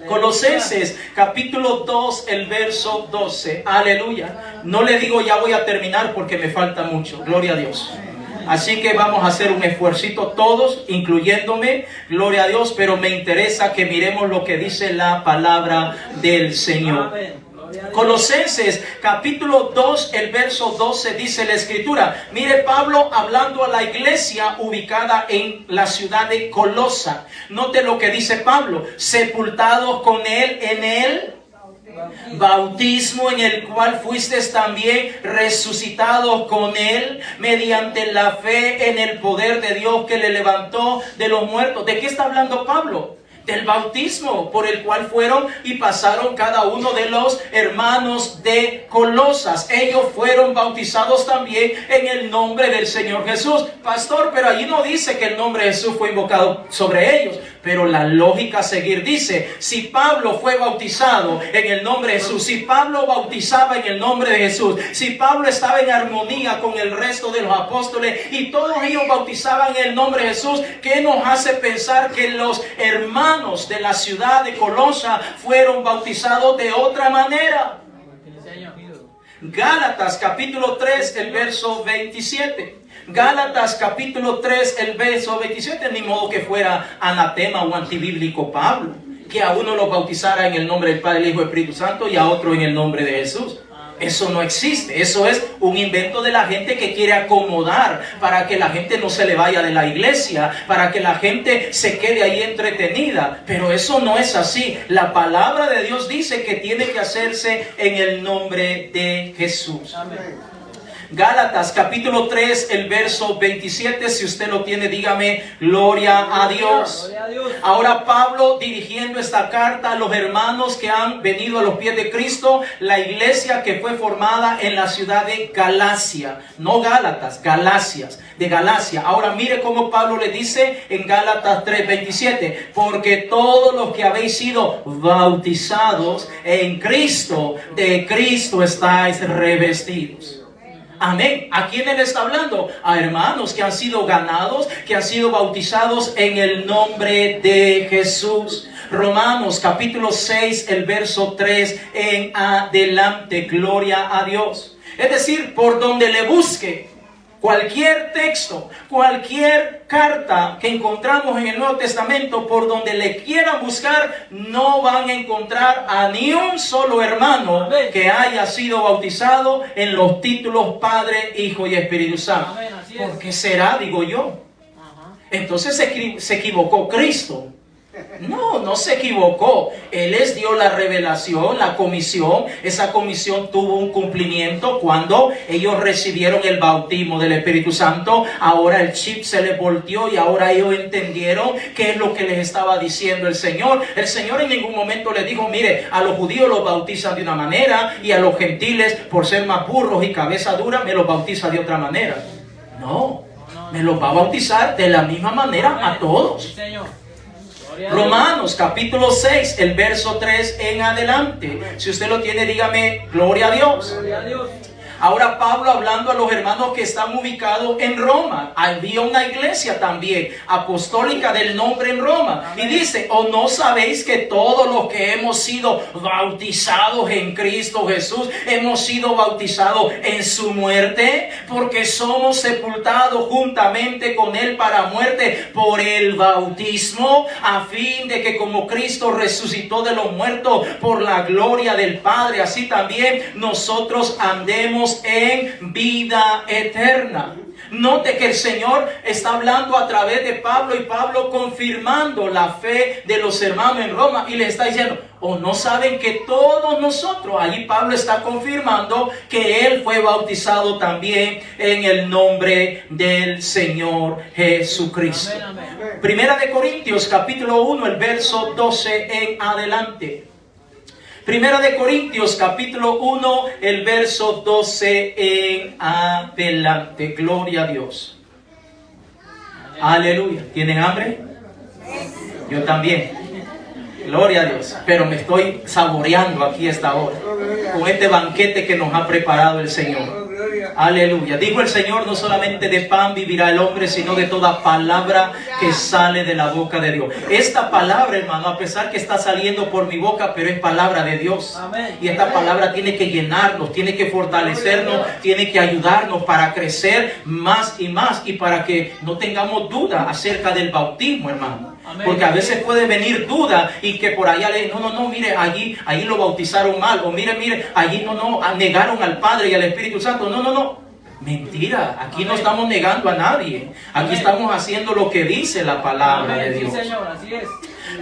Colosenses capítulo 2, el verso 12. Aleluya. No le digo ya voy a terminar porque me falta mucho. Gloria a Dios. Así que vamos a hacer un esfuercito todos, incluyéndome. Gloria a Dios. Pero me interesa que miremos lo que dice la palabra del Señor. Colosenses capítulo 2, el verso 12 dice la escritura. Mire Pablo hablando a la iglesia ubicada en la ciudad de Colosa. Note lo que dice Pablo. Sepultados con él en el bautismo, en el cual fuisteis también resucitados con él mediante la fe en el poder de Dios que le levantó de los muertos. ¿De qué está hablando Pablo? Del bautismo por el cual fueron y pasaron cada uno de los hermanos de Colosas. Ellos fueron bautizados también en el nombre del Señor Jesús. Pastor, pero allí no dice que el nombre de Jesús fue invocado sobre ellos. Pero la lógica a seguir dice, si Pablo fue bautizado en el nombre de Jesús, si Pablo bautizaba en el nombre de Jesús, si Pablo estaba en armonía con el resto de los apóstoles y todos ellos bautizaban en el nombre de Jesús, ¿qué nos hace pensar que los hermanos de la ciudad de Colosa fueron bautizados de otra manera? Gálatas capítulo 3, el verso 27. Gálatas capítulo 3, el verso 27. Ni modo que fuera anatema o antibíblico Pablo, que a uno lo bautizara en el nombre del Padre, el Hijo y el Espíritu Santo y a otro en el nombre de Jesús. Eso no existe. Eso es un invento de la gente que quiere acomodar para que la gente no se le vaya de la iglesia, para que la gente se quede ahí entretenida. Pero eso no es así. La palabra de Dios dice que tiene que hacerse en el nombre de Jesús. Amén. Gálatas capítulo 3, el verso 27. Si usted lo tiene, dígame gloria a Dios. Gloria a Dios. Ahora Pablo dirigiendo esta carta a los hermanos que han venido a los pies de Cristo, la iglesia que fue formada en la ciudad de Galacia, no Gálatas, Galacias, de Galacia. Ahora mire cómo Pablo le dice en Gálatas 3:27, porque todos los que habéis sido bautizados en Cristo, de Cristo estáis revestidos. Amén. ¿A quién él está hablando? A hermanos que han sido ganados, que han sido bautizados en el nombre de Jesús. Romanos capítulo 6, el verso 3 en adelante. Gloria a Dios. Es decir, por donde le busque, cualquier texto, cualquier carta que encontramos en el Nuevo Testamento, por donde le quieran buscar, no van a encontrar a ni un solo hermano que haya sido bautizado en los títulos Padre, Hijo y Espíritu Santo. Amén, así es. ¿Por qué será? Digo yo. Entonces se equivocó Cristo. No se equivocó. Él les dio la revelación, la comisión. Esa comisión tuvo un cumplimiento cuando ellos recibieron el bautismo del Espíritu Santo. Ahora el chip se les volteó y ahora ellos entendieron qué es lo que les estaba diciendo el Señor. El Señor en ningún momento les dijo, mire, a los judíos los bautizan de una manera y a los gentiles, por ser más burros y cabeza dura, me los bautiza de otra manera. No, me los va a bautizar de la misma manera a todos. Sí, Señor. Romanos capítulo 6, el verso 3 en adelante. Si usted lo tiene, dígame gloria a Dios. Gloria a Dios. Ahora Pablo hablando a los hermanos que están ubicados en Roma. Había una iglesia también apostólica del nombre en Roma. Y dice, ¿o no sabéis que todos los que hemos sido bautizados en Cristo Jesús, hemos sido bautizados en su muerte? Porque somos sepultados juntamente con él para muerte por el bautismo, a fin de que como Cristo resucitó de los muertos por la gloria del Padre, así también nosotros andemos en vida eterna. Note que el Señor está hablando a través de Pablo y Pablo confirmando la fe de los hermanos en Roma y les está diciendo, ¿o no saben que todos nosotros? Allí Pablo está confirmando que él fue bautizado también en el nombre del Señor Jesucristo. Amén, amén. Primera de Corintios capítulo 1, el verso 12 en adelante. Primera de Corintios capítulo 1, el verso 12 en adelante. Gloria a Dios. Aleluya. ¿Tienen hambre? Yo también. Gloria a Dios. Pero me estoy saboreando aquí esta hora, con este banquete que nos ha preparado el Señor. Aleluya. Dijo el Señor, no solamente de pan vivirá el hombre, sino de toda palabra que sale de la boca de Dios. Esta palabra, hermano, a pesar que está saliendo por mi boca, pero es palabra de Dios. Amén. Y esta palabra tiene que llenarnos, tiene que fortalecernos, tiene que ayudarnos para crecer más y más y para que no tengamos duda acerca del bautismo, hermano. Amén. Porque a veces puede venir duda y que por allá le no, mire, allí lo bautizaron mal, o mire, allí negaron al Padre y al Espíritu Santo. No. Mentira, aquí no estamos negando a nadie. Aquí estamos haciendo lo que dice la palabra de Dios. Sí, Señor, así es.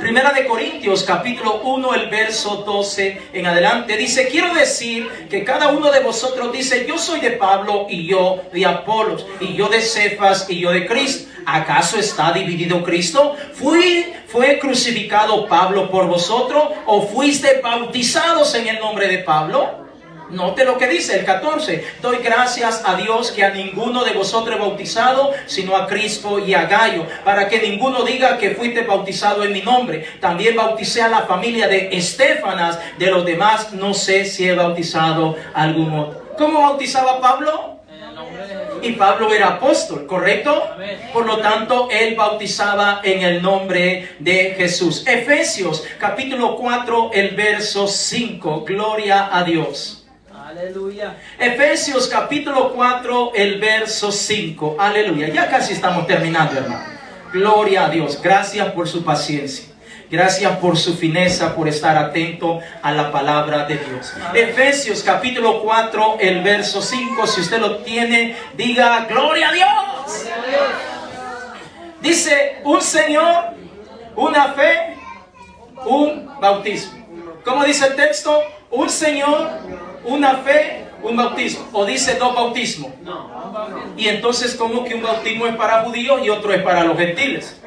Primera de Corintios capítulo 1, el verso 12 en adelante dice, quiero decir que cada uno de vosotros dice, yo soy de Pablo y yo de Apolos y yo de Cefas y yo de Cristo. ¿Acaso está dividido Cristo? ¿Fue crucificado Pablo por vosotros o fuiste bautizados en el nombre de Pablo? Note lo que dice el 14. Doy gracias a Dios que a ninguno de vosotros he bautizado, sino a Crispo y a Gayo, para que ninguno diga que fuiste bautizado en mi nombre. También bauticé a la familia de Estéfanas, de los demás no sé si he bautizado a algún otro. ¿Cómo bautizaba Pablo? En el nombre de Jesús. Y Pablo era apóstol, ¿correcto? Amén. Por lo tanto, él bautizaba en el nombre de Jesús. Efesios capítulo 4, el verso 5. Gloria a Dios. Aleluya. Efesios capítulo 4, el verso 5. Aleluya. Ya casi estamos terminando, hermano. Gloria a Dios. Gracias por su paciencia. Gracias por su fineza, por estar atento a la palabra de Dios. Efesios capítulo 4, el verso 5. Si usted lo tiene, diga gloria a Dios. Dice, un Señor, una fe, un bautismo. ¿Cómo dice el texto? Un Señor, una fe, un bautismo. O dice dos bautismos. No, un bautismo. Y entonces, ¿cómo que un bautismo es para judíos y otro es para los gentiles?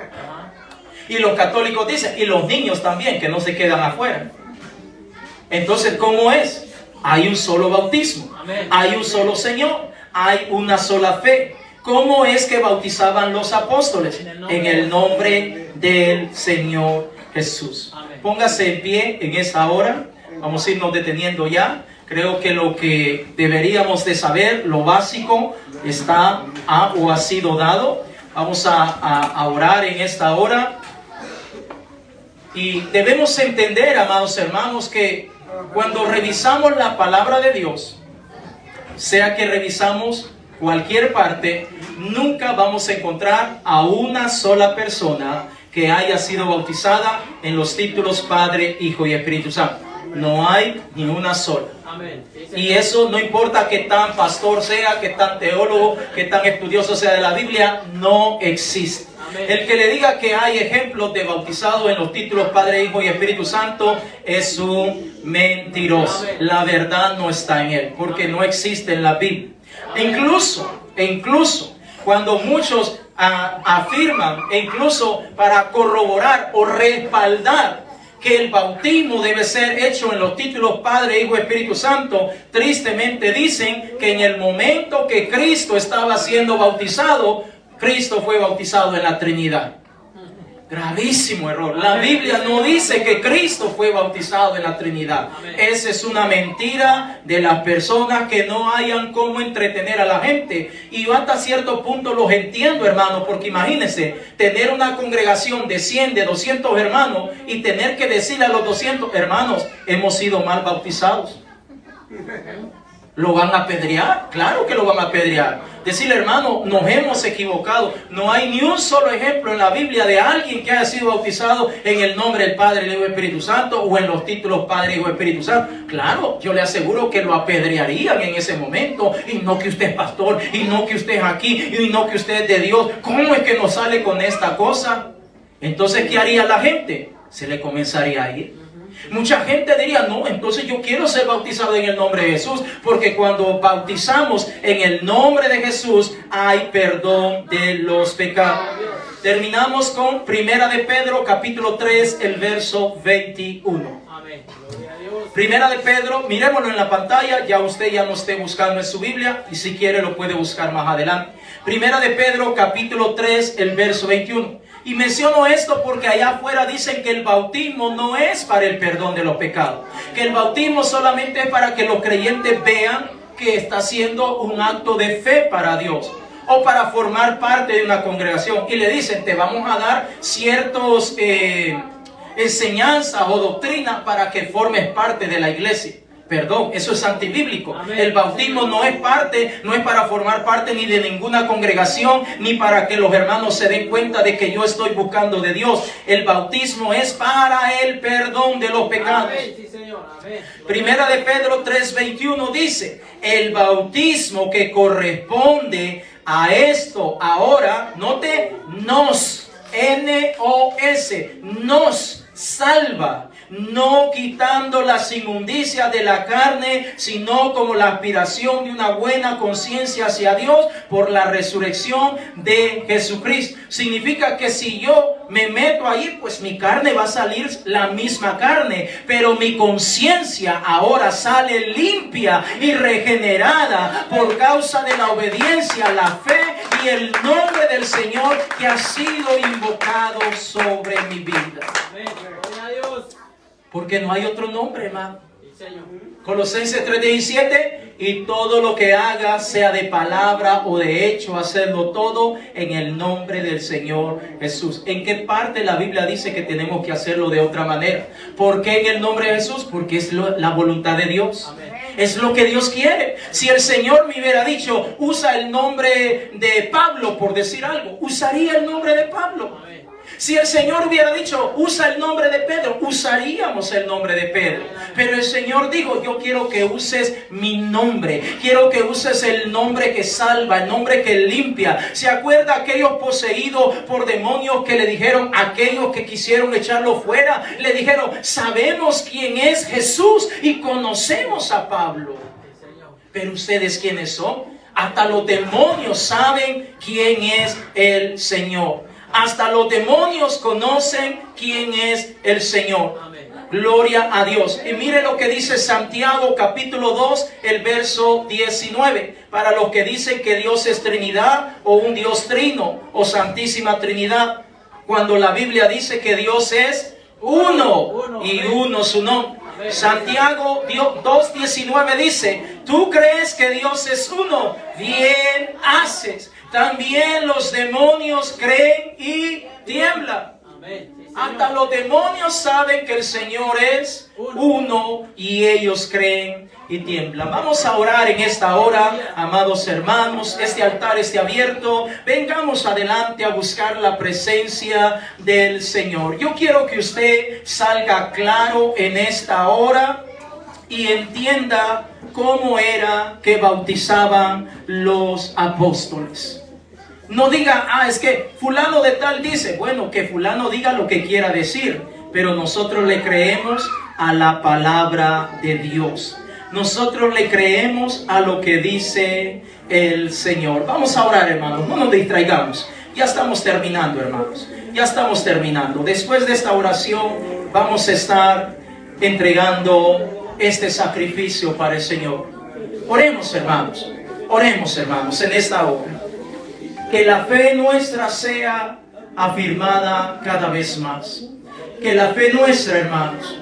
Y los católicos dicen, y los niños también, que no se quedan afuera. Entonces, ¿cómo es? Hay un solo bautismo, hay un solo Señor, hay una sola fe. ¿Cómo es que bautizaban los apóstoles? En el nombre del Señor Jesús. Póngase en pie en esta hora. Vamos a irnos deteniendo ya. Creo que lo que deberíamos de saber, lo básico, está o ha sido dado. Vamos a orar en esta hora. Y debemos entender, amados hermanos, que cuando revisamos la palabra de Dios, sea que revisamos cualquier parte, nunca vamos a encontrar a una sola persona que haya sido bautizada en los títulos Padre, Hijo y Espíritu Santo. No hay ni una sola. Y eso no importa qué tan pastor sea, qué tan teólogo, qué tan estudioso sea de la Biblia, no existe. El que le diga que hay ejemplos de bautizados en los títulos Padre, Hijo y Espíritu Santo es un mentiroso. La verdad no está en él, porque no existe en la Biblia. E incluso cuando muchos afirman, e incluso para corroborar o respaldar que el bautismo debe ser hecho en los títulos Padre, Hijo, Espíritu Santo, tristemente dicen que en el momento que Cristo estaba siendo bautizado, Cristo fue bautizado en la Trinidad. Gravísimo error. La Biblia no dice que Cristo fue bautizado en la Trinidad. Esa es una mentira de las personas que no hayan cómo entretener a la gente. Y yo hasta cierto punto los entiendo, hermanos, porque imagínense tener una congregación de 100, de 200 hermanos y tener que decirle a los 200 hermanos, hemos sido mal bautizados. ¿Lo van a apedrear? Claro que lo van a apedrear. Decirle, hermano, nos hemos equivocado. No hay ni un solo ejemplo en la Biblia de alguien que haya sido bautizado en el nombre del Padre, el Hijo y el Espíritu Santo, o en los títulos Padre, Hijo y Espíritu Santo. Claro, yo le aseguro que lo apedrearían en ese momento. Y no que usted es pastor, y no que usted es aquí, y no que usted es de Dios. ¿Cómo es que nos sale con esta cosa? Entonces, ¿qué haría la gente? Se le comenzaría a ir. Mucha gente diría, no, entonces yo quiero ser bautizado en el nombre de Jesús, porque cuando bautizamos en el nombre de Jesús hay perdón de los pecados. Terminamos con Primera de Pedro, capítulo 3, el verso 21. Primera de Pedro, miremoslo en la pantalla, ya usted ya no esté buscando en su Biblia, y si quiere lo puede buscar más adelante. Primera de Pedro, capítulo 3, el verso 21. Y menciono esto porque allá afuera dicen que el bautismo no es para el perdón de los pecados. Que el bautismo solamente es para que los creyentes vean que está haciendo un acto de fe para Dios. O para formar parte de una congregación. Y le dicen, te vamos a dar ciertos enseñanzas o doctrinas para que formes parte de la iglesia. Perdón, eso es antibíblico. El bautismo no es para formar parte ni de ninguna congregación, ni para que los hermanos se den cuenta de que yo estoy buscando de Dios. El bautismo es para el perdón de los pecados. Primera de Pedro 3:21 dice, el bautismo que corresponde a esto ahora, note, nos, N-O-S, nos salva, no quitando las inmundicias de la carne, sino como la aspiración de una buena conciencia hacia Dios por la resurrección de Jesucristo. Significa que si yo me meto ahí, pues mi carne va a salir la misma carne, pero mi conciencia ahora sale limpia y regenerada por causa de la obediencia, la fe y el nombre del Señor que ha sido invocado sobre mi vida. Porque no hay otro nombre, hermano. Colosenses 3:17, y todo lo que haga, sea de palabra o de hecho, hacerlo todo en el nombre del Señor Jesús. ¿En qué parte la Biblia dice que tenemos que hacerlo de otra manera? ¿Por qué en el nombre de Jesús? Porque es la voluntad de Dios. Es lo que Dios quiere. Si el Señor me hubiera dicho, usa el nombre de Pablo, por decir algo, usaría el nombre de Pablo. Si el Señor hubiera dicho, usa el nombre de Pedro, usaríamos el nombre de Pedro. Pero el Señor dijo, yo quiero que uses mi nombre. Quiero que uses el nombre que salva, el nombre que limpia. ¿Se acuerda aquellos poseídos por demonios que le dijeron, aquellos que quisieron echarlo fuera? Le dijeron, sabemos quién es Jesús y conocemos a Pablo. Pero ustedes, ¿quiénes son? Hasta los demonios saben quién es el Señor. Hasta los demonios conocen quién es el Señor. Amén. Gloria a Dios. Y mire lo que dice Santiago capítulo 2, el verso 19. Para los que dicen que Dios es Trinidad o un Dios trino o Santísima Trinidad. Cuando la Biblia dice que Dios es uno y uno su nombre. Santiago 2:19 dice: tú crees que Dios es uno, bien haces. También los demonios creen y tiemblan. Amén. Sí, Hasta Señor. los demonios saben que el Señor es uno y ellos creen y tiemblan. Vamos a orar en esta hora, amados hermanos. Este altar está abierto. Vengamos adelante a buscar la presencia del Señor. Yo quiero que usted salga claro en esta hora y entienda cómo era que bautizaban los apóstoles. No diga, es que fulano de tal dice. Bueno, que fulano diga lo que quiera decir, pero nosotros le creemos a la palabra de Dios. Nosotros le creemos a lo que dice el Señor. Vamos a orar, hermanos, no nos distraigamos. Ya estamos terminando, hermanos. Ya estamos terminando. Después de esta oración vamos a estar entregando este sacrificio para el Señor. Oremos, hermanos. Oremos, hermanos, en esta hora. Que la fe nuestra sea afirmada cada vez más. Que la fe nuestra, hermanos,